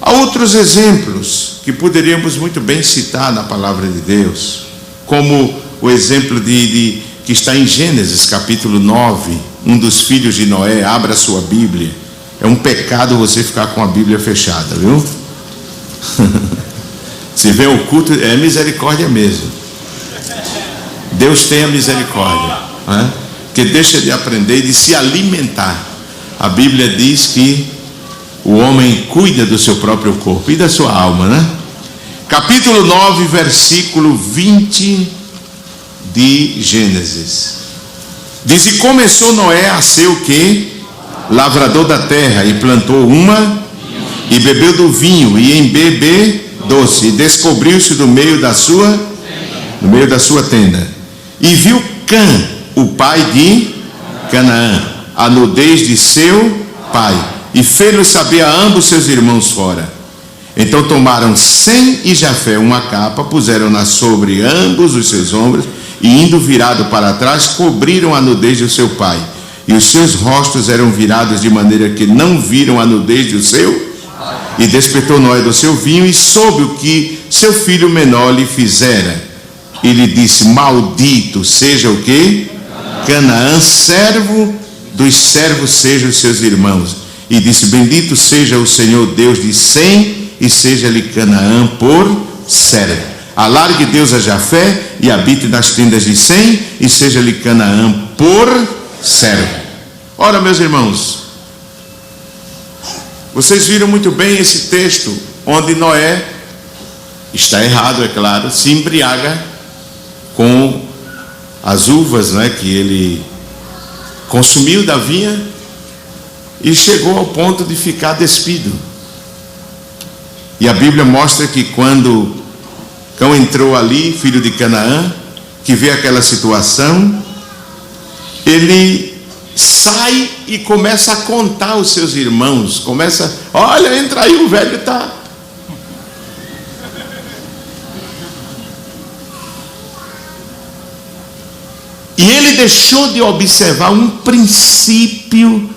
Há outros exemplos que poderíamos muito bem citar na palavra de Deus, como o exemplo que está em Gênesis capítulo 9, um dos filhos de Noé. Abra sua Bíblia. É um pecado você ficar com a Bíblia fechada, viu? Se vê o culto, é misericórdia mesmo. Deus tenha misericórdia, né? Que deixa de aprender e de se alimentar. A Bíblia diz que o homem cuida do seu próprio corpo e da sua alma, né? Capítulo 9, versículo 20 de Gênesis. Diz: e começou Noé a ser o quê? Lavrador da terra, e plantou uma, e bebeu do vinho, e embebedou-se, e descobriu-se no meio da sua tenda. E viu Cã, o pai de Canaã, a nudez de seu pai, e fez-lhe saber a ambos seus irmãos fora. Então tomaram Sem e Jafé uma capa, puseram-na sobre ambos os seus ombros, e indo virado para trás, cobriram a nudez de seu pai. E os seus rostos eram virados de maneira que não viram a nudez do seu. E despertou Noé do seu vinho, e soube o que seu filho menor lhe fizera. E lhe disse: maldito seja o quê? Canaã, servo dos servos sejam os seus irmãos. E disse: bendito seja o Senhor Deus de Sem, e seja-lhe Canaã por servo. Alargue Deus a Jafé, e habite nas tendas de Sem, e seja-lhe Canaã por servo. Ora, meus irmãos, vocês viram muito bem esse texto, onde Noé, está errado, é claro, se embriaga com as uvas, né, que ele consumiu da vinha, e chegou ao ponto de ficar despido. E a Bíblia mostra que quando Cão entrou ali, filho de Canaã, que vê aquela situação, ele sai e começa a contar aos seus irmãos, olha, entra aí, o velho está. E ele deixou de observar um princípio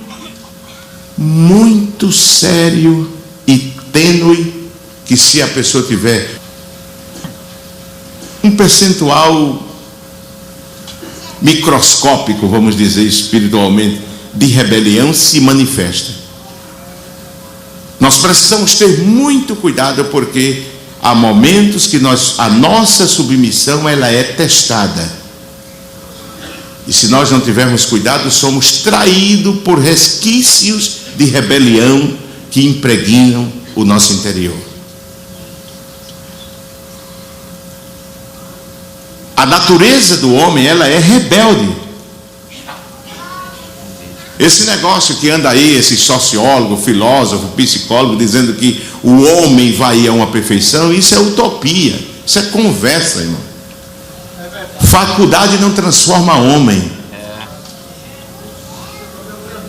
muito sério e tênue, que se a pessoa tiver um percentual microscópico, vamos dizer espiritualmente, de rebelião, se manifesta. Nós precisamos ter muito cuidado, porque há momentos que a nossa submissão ela é testada. E se nós não tivermos cuidado, somos traídos por resquícios de rebelião que impregnam o nosso interior. A natureza do homem, ela é rebelde. Esse negócio que anda aí, esse sociólogo, filósofo, psicólogo, dizendo que o homem vai a uma perfeição, isso é utopia, isso é conversa, irmão. Faculdade não transforma homem.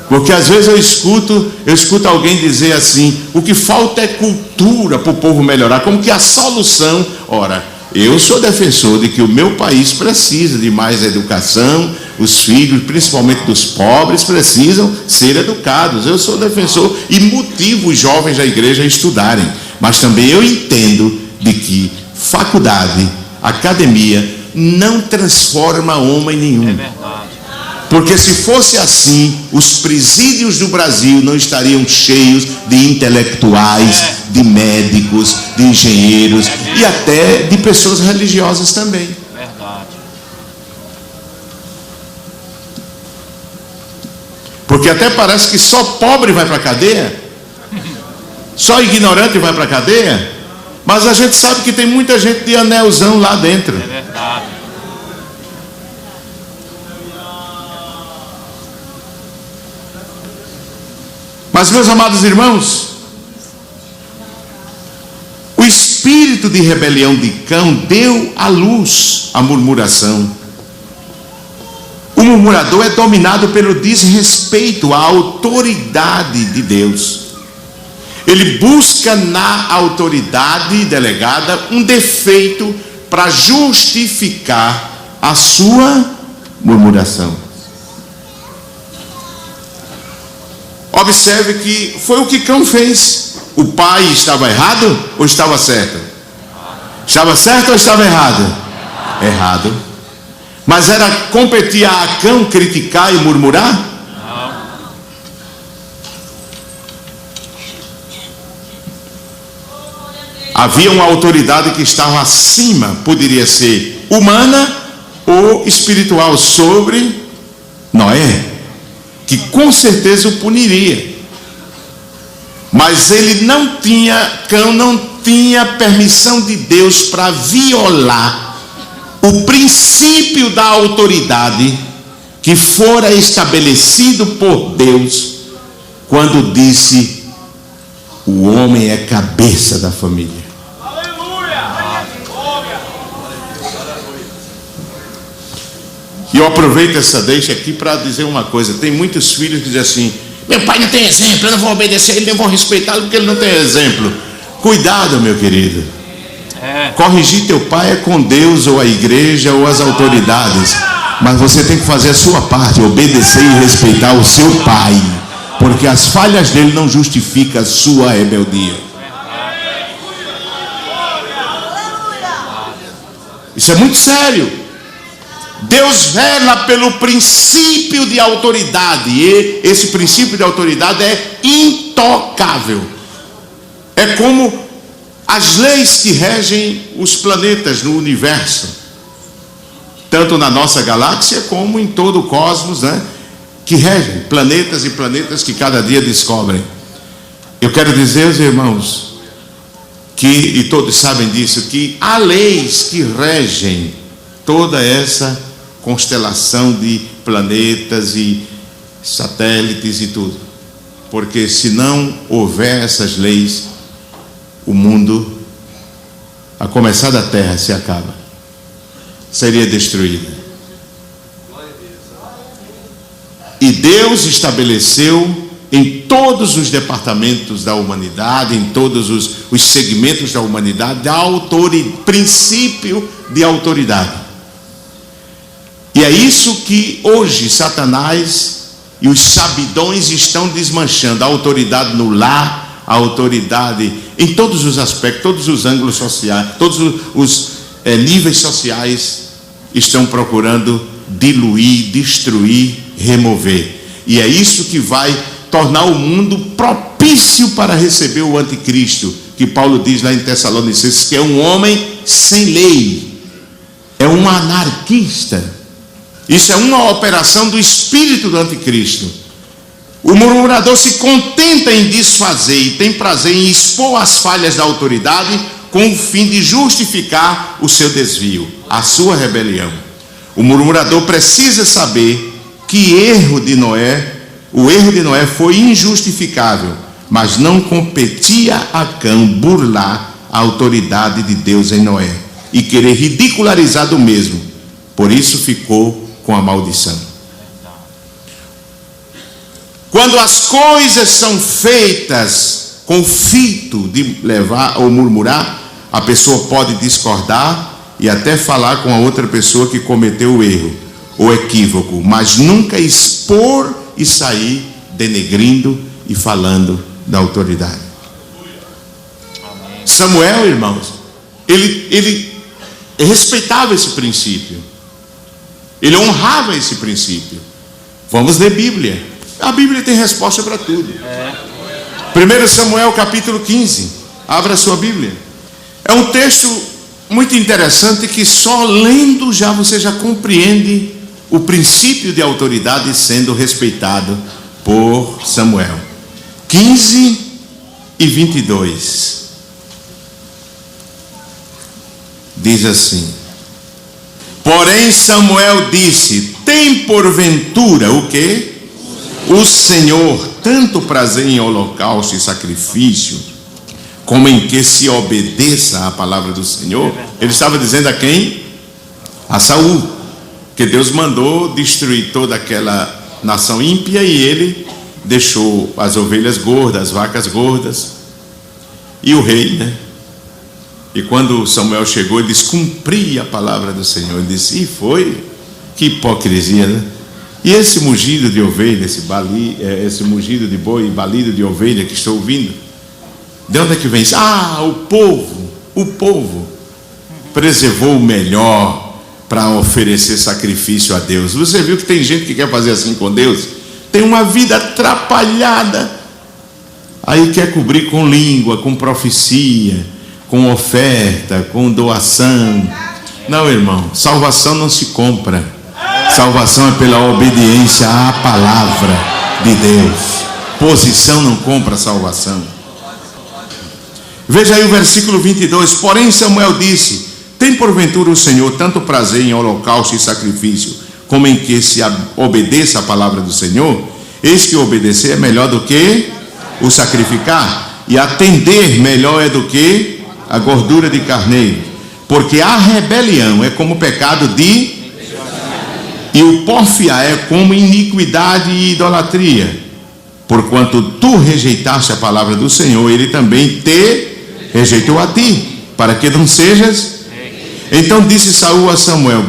Porque às vezes eu escuto alguém dizer assim: o que falta é cultura para o povo melhorar, como que a solução. Ora, eu sou defensor de que o meu país precisa de mais educação, Os filhos, principalmente dos pobres, precisam ser educados. Eu sou defensor e motivo os jovens da igreja a estudarem. Mas também eu entendo de que faculdade, academia, não transforma homem nenhum. É verdade. Porque se fosse assim, os presídios do Brasil não estariam cheios de intelectuais, de médicos, de engenheiros e até de pessoas religiosas também. Verdade. Porque até parece que só pobre vai para a cadeia, só ignorante vai para a cadeia, mas a gente sabe que tem muita gente de anelzão lá dentro. É verdade. Mas, meus amados irmãos, o espírito de rebelião de Cão deu à luz a murmuração. O murmurador é dominado pelo desrespeito à autoridade de Deus. Ele busca na autoridade delegada um defeito para justificar a sua murmuração. Observe que foi o que Cão fez. O pai estava errado ou estava certo? Estava certo ou estava errado? Errado. Mas era competir a Cão criticar e murmurar? Não. Havia uma autoridade que estava acima, poderia ser humana ou espiritual, sobre Noé, que com certeza o puniria. Mas Cão não tinha permissão de Deus para violar o princípio da autoridade que fora estabelecido por Deus quando disse: o homem é cabeça da família. Aleluia! E eu aproveito essa deixa aqui para dizer uma coisa. Tem muitos filhos que dizem assim: meu pai não tem exemplo, eu não vou obedecer a ele, não vou respeitá-lo porque ele não tem exemplo. Cuidado, meu querido. Corrigir teu pai é com Deus ou a igreja ou as autoridades, mas você tem que fazer a sua parte, obedecer e respeitar o seu pai, porque as falhas dele não justificam a sua rebeldia. Isso é muito sério. Deus vela pelo princípio de autoridade, e esse princípio de autoridade é intocável. É como as leis que regem os planetas no universo, tanto na nossa galáxia como em todo o cosmos, né? Que regem planetas e planetas que cada dia descobrem. Eu quero dizer aos irmãos que, e todos sabem disso, que há leis que regem toda essa constelação de planetas e satélites e tudo. Porque se não houver essas leis, o mundo, a começar da Terra, se acaba. Seria destruída. E Deus estabeleceu em todos os departamentos da humanidade, em todos os segmentos da humanidade, princípio de autoridade. E é isso que hoje Satanás e os sabidões estão desmanchando. A autoridade no lar, a autoridade em todos os aspectos, todos os ângulos sociais, todos os níveis sociais estão procurando diluir, destruir, remover. E é isso que vai tornar o mundo propício para receber o anticristo, que Paulo diz lá em Tessalonicenses, que é um homem sem lei, é um anarquista. Isso é uma operação do espírito do anticristo. O murmurador se contenta em desfazer e tem prazer em expor as falhas da autoridade com o fim de justificar o seu desvio, a sua rebelião. O murmurador precisa saber que o erro de Noé foi injustificável, mas não competia a Cão burlar a autoridade de Deus em Noé e querer ridicularizar do mesmo. Por isso ficou com a maldição. Quando as coisas são feitas com o fito de levar ou murmurar, a pessoa pode discordar e até falar com a outra pessoa que cometeu o erro. ou equívoco, mas nunca expor e sair denegrindo e falando da autoridade. Samuel, irmãos, ele respeitava esse princípio, ele honrava esse princípio. Vamos ler Bíblia. A Bíblia tem resposta para tudo. 1 Samuel capítulo 15. Abra a sua Bíblia. É um texto muito interessante que só lendo você já compreende o princípio de autoridade sendo respeitado por Samuel. 15 e 22. Diz assim: porém Samuel disse: tem porventura o quê? O Senhor tanto prazer em holocausto e sacrifício, como em que se obedeça à palavra do Senhor? Ele estava dizendo a quem? A Saul, que Deus mandou destruir toda aquela nação ímpia, e ele deixou as ovelhas gordas, as vacas gordas, e o rei, né? E quando Samuel chegou, ele descumpria a palavra do Senhor. Ele disse: e foi? Que hipocrisia, né? E esse mugido de ovelha, esse mugido de boi e balido de ovelha que estou ouvindo, de onde é que vem isso? O povo preservou o melhor para oferecer sacrifício a Deus. Você viu que tem gente que quer fazer assim com Deus? Tem uma vida atrapalhada, aí quer cobrir com língua, com profecia, com oferta, com doação. Não, irmão, salvação não se compra. Salvação é pela obediência à palavra de Deus. Posição não compra salvação. Veja aí o versículo 22. Porém Samuel disse: tem porventura o Senhor tanto prazer em holocausto e sacrifício, como em que se obedeça a palavra do Senhor? Eis que obedecer é melhor do que o sacrificar, e atender melhor é do que a gordura de carneiro, porque a rebelião é como pecado e o porfiar é como iniquidade e idolatria. Porquanto tu rejeitaste a palavra do Senhor, ele também te rejeitou a ti, para que não sejas. Então disse Saul a Samuel: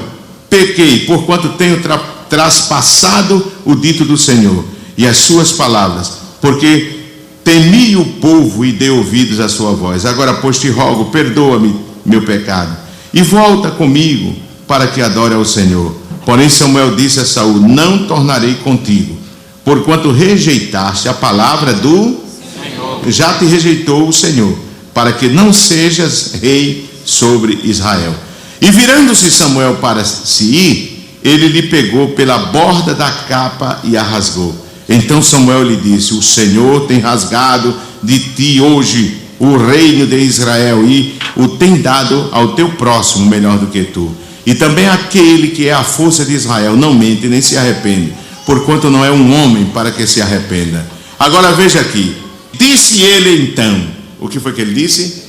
pequei, porquanto tenho traspassado o dito do Senhor e as suas palavras, porque temi o povo e dei ouvidos à sua voz. Agora, pois, te rogo, perdoa-me meu pecado, e volta comigo, para que adore ao Senhor. Porém Samuel disse a Saul: não tornarei contigo, porquanto rejeitaste a palavra do Senhor. Já te rejeitou o Senhor, para que não sejas rei sobre Israel. E virando-se Samuel para se ir, ele lhe pegou pela borda da capa e a rasgou. Então Samuel lhe disse: o Senhor tem rasgado de ti hoje o reino de Israel, e o tem dado ao teu próximo melhor do que tu. E também aquele que é a força de Israel não mente nem se arrepende, porquanto não é um homem para que se arrependa. Agora veja aqui. Disse ele então, o que foi que ele disse?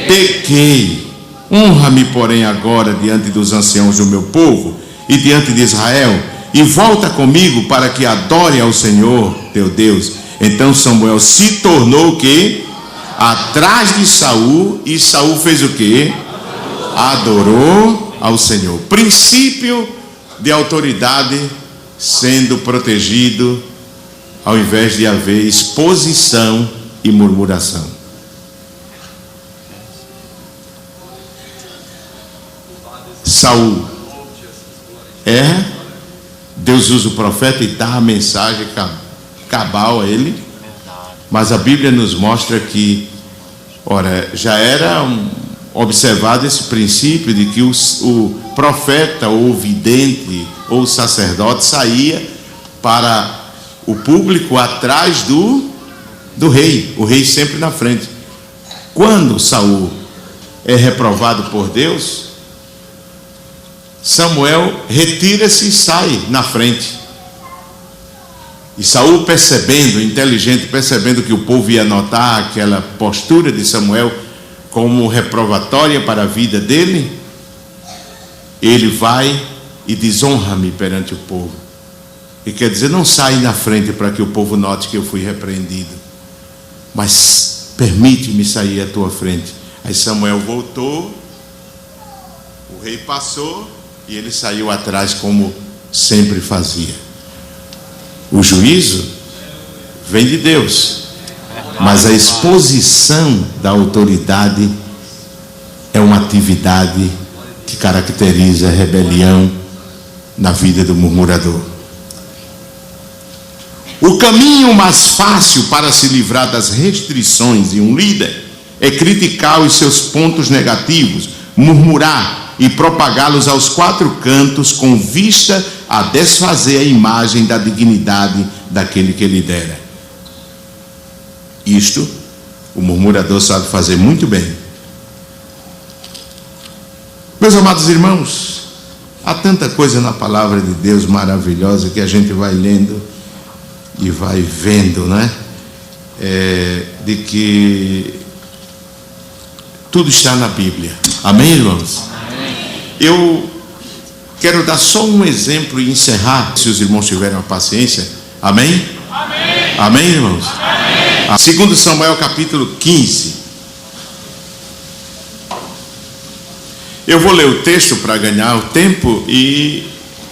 Pequei. Honra-me, porém, agora diante dos anciãos do meu povo e diante de Israel, e volta comigo para que adore ao Senhor teu Deus. Então Samuel se tornou o quê? Atrás de Saul, e Saul fez o quê? Adorou ao Senhor. Princípio de autoridade sendo protegido, ao invés de haver exposição e murmuração. Saul Deus usa o profeta e dá a mensagem cabal a ele, mas a Bíblia nos mostra que, já era observado esse princípio de que o profeta ou o vidente ou o sacerdote saía para o público atrás do rei, o rei sempre na frente. Quando Saul é reprovado por Deus, Samuel retira-se e sai na frente. E Saul, inteligente, percebendo que o povo ia notar aquela postura de Samuel como reprovatória para a vida dele, ele vai e desonra-me perante o povo. E quer dizer, não sai na frente para que o povo note que eu fui repreendido, mas permite-me sair à tua frente. Aí Samuel voltou, o rei passou, e ele saiu atrás como sempre fazia. O juízo vem de Deus, mas a exposição da autoridade é uma atividade que caracteriza a rebelião na vida do murmurador. O caminho mais fácil para se livrar das restrições de um líder é criticar os seus pontos negativos, murmurar e propagá-los aos quatro cantos com vista a desfazer a imagem da dignidade daquele que lidera. Isto o murmurador sabe fazer muito bem. Meus amados irmãos, há tanta coisa na palavra de Deus maravilhosa que a gente vai lendo e vai vendo, né? De que tudo está na Bíblia. Amém, irmãos? Amém. Eu quero dar só um exemplo e encerrar, se os irmãos tiverem a paciência. Amém? Amém, amém, irmãos? Amém. Segundo Samuel capítulo 15. Eu vou ler o texto para ganhar o tempo e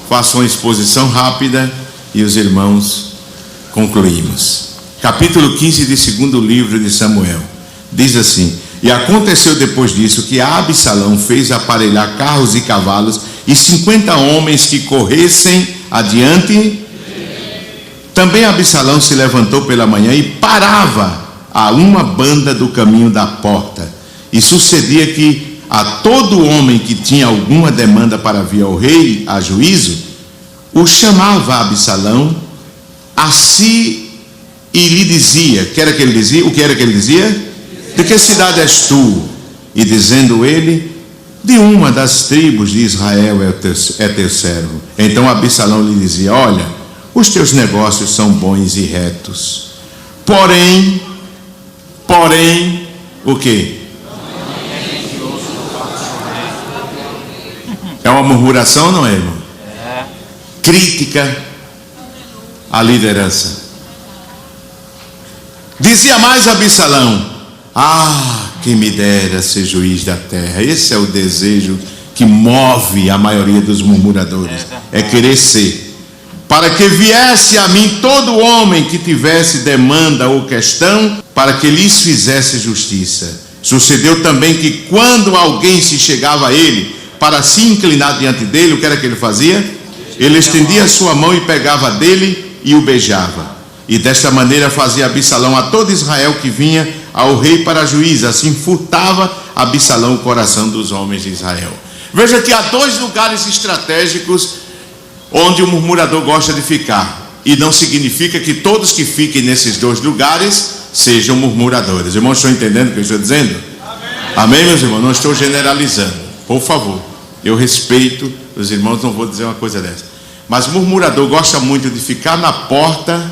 faço uma exposição rápida e os irmãos concluímos. Capítulo 15 de segundo livro de Samuel. Diz assim: e aconteceu depois disso que Absalão fez aparelhar carros e cavalos e 50 homens que corressem adiante. Também Absalão se levantou pela manhã e parava a uma banda do caminho da porta. E sucedia que a todo homem que tinha alguma demanda para vir ao rei a juízo, o chamava Absalão a si e lhe dizia, o que era que ele dizia? De que cidade és tu? E dizendo ele, de uma das tribos de Israel é teu servo. Então Absalão lhe dizia, olha, os teus negócios são bons e retos. Porém, o quê? É uma murmuração, não é, irmão? Crítica à liderança. Dizia mais Absalão, quem me dera ser juiz da terra. Esse é o desejo que move a maioria dos murmuradores, é querer ser. Para que viesse a mim todo homem que tivesse demanda ou questão, para que lhes fizesse justiça. Sucedeu também que quando alguém se chegava a ele para se inclinar diante dele, o que era que ele fazia? Ele estendia a sua mão e pegava dele e o beijava. E desta maneira fazia Absalão a todo Israel que vinha ao rei para juiz. Assim furtava Absalão o coração dos homens de Israel. Veja que há dois lugares estratégicos onde o murmurador gosta de ficar. E não significa que todos que fiquem nesses dois lugares sejam murmuradores. Irmãos, estão entendendo o que eu estou dizendo? Amém, amém, meus irmãos? Não estou generalizando, por favor. Eu respeito os irmãos, não vou dizer uma coisa dessa. Mas o murmurador gosta muito de ficar na porta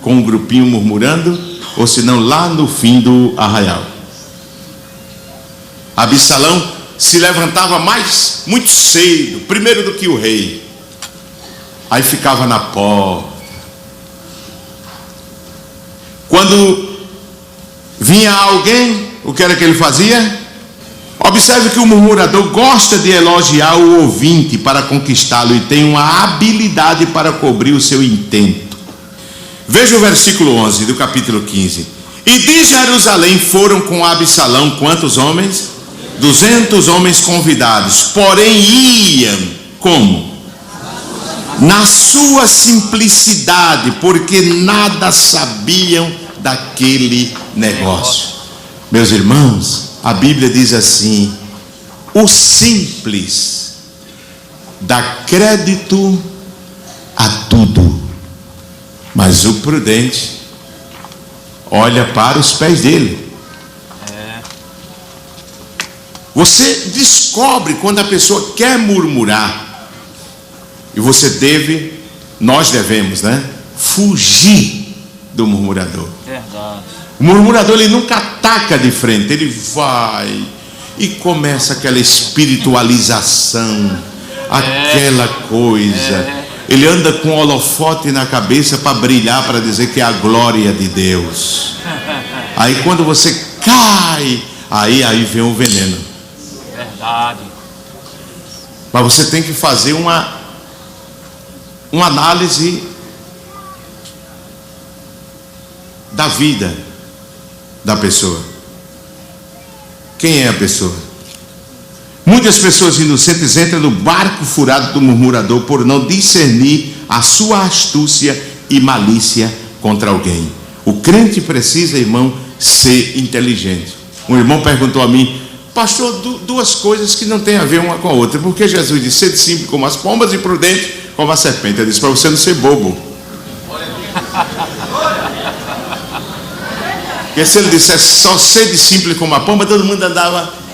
com um grupinho murmurando, ou senão lá no fim do arraial. Absalão se levantava muito cedo, primeiro do que o rei. Aí ficava na porta. Quando vinha alguém, o que era que ele fazia? Observe que o murmurador gosta de elogiar o ouvinte para conquistá-lo e tem uma habilidade para cobrir o seu intento. Veja o versículo 11 do capítulo 15. E de Jerusalém foram com Absalão quantos homens? 200 homens convidados. Porém iam como? Na sua simplicidade, porque nada sabiam daquele negócio. Meus irmãos, a Bíblia diz assim: o simples dá crédito a tudo, mas o prudente olha para os pés dele. Você descobre quando a pessoa quer murmurar. E nós devemos, né? Fugir do murmurador. Verdade. O murmurador, ele nunca ataca de frente, ele vai e começa aquela espiritualização, aquela coisa. Ele anda com um holofote na cabeça para brilhar, para dizer que é a glória de Deus. Aí quando você cai, aí vem o veneno. Verdade. Mas você tem que fazer uma análise da vida da pessoa. Quem é a pessoa? Muitas pessoas inocentes entram no barco furado do murmurador por não discernir a sua astúcia e malícia contra alguém. O crente precisa, irmão, ser inteligente. Um irmão perguntou a mim: pastor, duas coisas que não tem a ver uma com a outra. Porque Jesus disse: sede simples como as pombas e prudente como a serpente. Eu disse: para você não ser bobo. Porque se ele dissesse só sede simples como a pomba, todo mundo andava.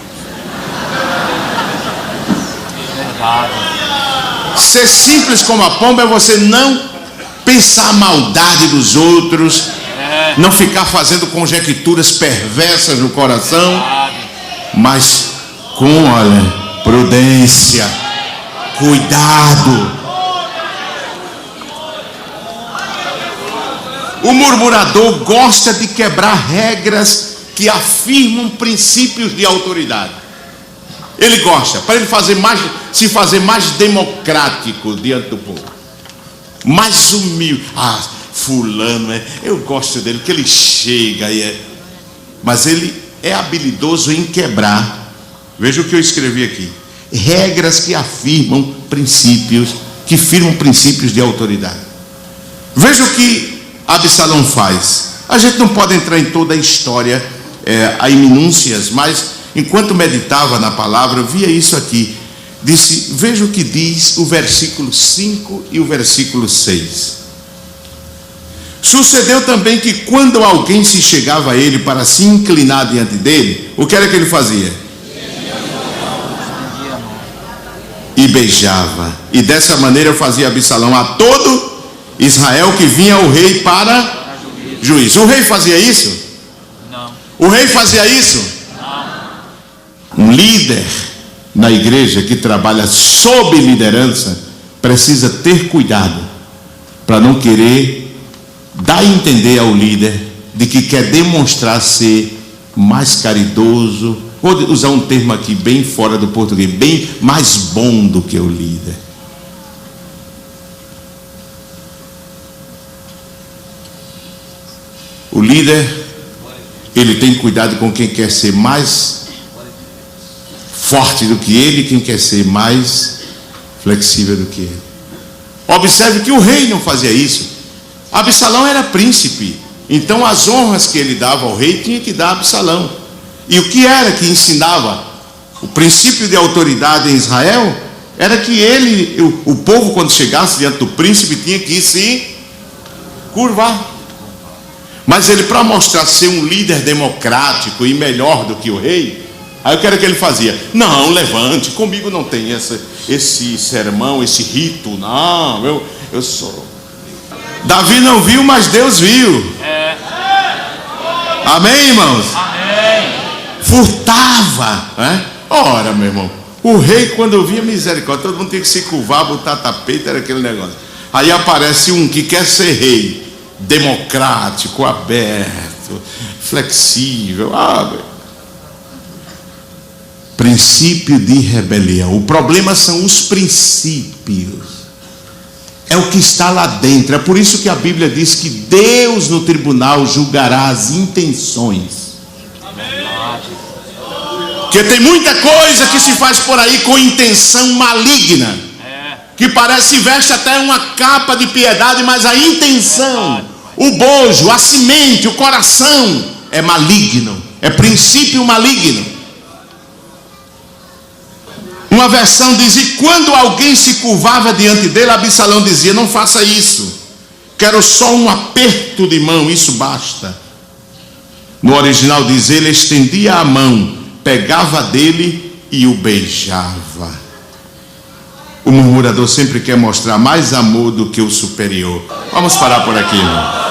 Ser simples como a pomba é você não pensar a maldade dos outros, não ficar fazendo conjecturas perversas no coração, mas com, olha, prudência, cuidado. O murmurador gosta de quebrar regras que afirmam princípios de autoridade. Ele gosta, para ele se fazer mais democrático diante do povo, mais humilde. Ah, fulano, eu gosto dele, que ele chega e mas ele é habilidoso em quebrar. Veja o que eu escrevi aqui: regras que afirmam princípios, que firmam princípios de autoridade. Veja o que Absalão faz. A gente não pode entrar em toda a história, em minúcias, mas enquanto meditava na palavra, eu via isso aqui. Disse, veja o que diz o versículo 5 e o versículo 6. Sucedeu também que quando alguém se chegava a ele para se inclinar diante dele, o que era que ele fazia? E beijava. E dessa maneira fazia Absalão a todo Israel que vinha ao rei para juízo. O rei fazia isso? Não. O rei fazia isso? Um líder na igreja que trabalha sob liderança precisa ter cuidado para não querer dar a entender ao líder de que quer demonstrar ser mais caridoso, vou usar um termo aqui bem fora do português, bem mais bom do que o líder. O líder, ele tem cuidado com quem quer ser mais forte do que ele, quem quer ser mais flexível do que ele. Observe que o rei não fazia isso. Absalão era príncipe, então as honras que ele dava ao rei tinha que dar a Absalão. E o que era que ensinava o princípio de autoridade em Israel? Era que o povo, quando chegasse diante do príncipe, tinha que se curvar. Mas ele, para mostrar ser um líder democrático e melhor do que o rei, aí o que era que ele fazia? Não, levante, comigo não tem esse sermão, esse rito, não, eu sou. Davi não viu, mas Deus viu. Amém, irmãos? Amém. Furtava, né? Ora, meu irmão, o rei, quando eu via misericórdia, todo mundo tinha que se curvar, botar tapete, era aquele negócio. Aí aparece um que quer ser rei, democrático, aberto, flexível. Princípio de rebelião. O problema são os princípios. É o que está lá dentro. É por isso que a Bíblia diz que Deus no tribunal julgará as intenções. Porque tem muita coisa que se faz por aí com intenção maligna, que parece veste até uma capa de piedade, mas a intenção, o bojo, a semente, o coração é maligno, é princípio maligno. Uma versão diz: e quando alguém se curvava diante dele, Absalão dizia: não faça isso, quero só um aperto de mão, isso basta. No original diz: ele estendia a mão, pegava dele e o beijava. O murmurador sempre quer mostrar mais amor do que o superior. Vamos parar por aqui, irmão.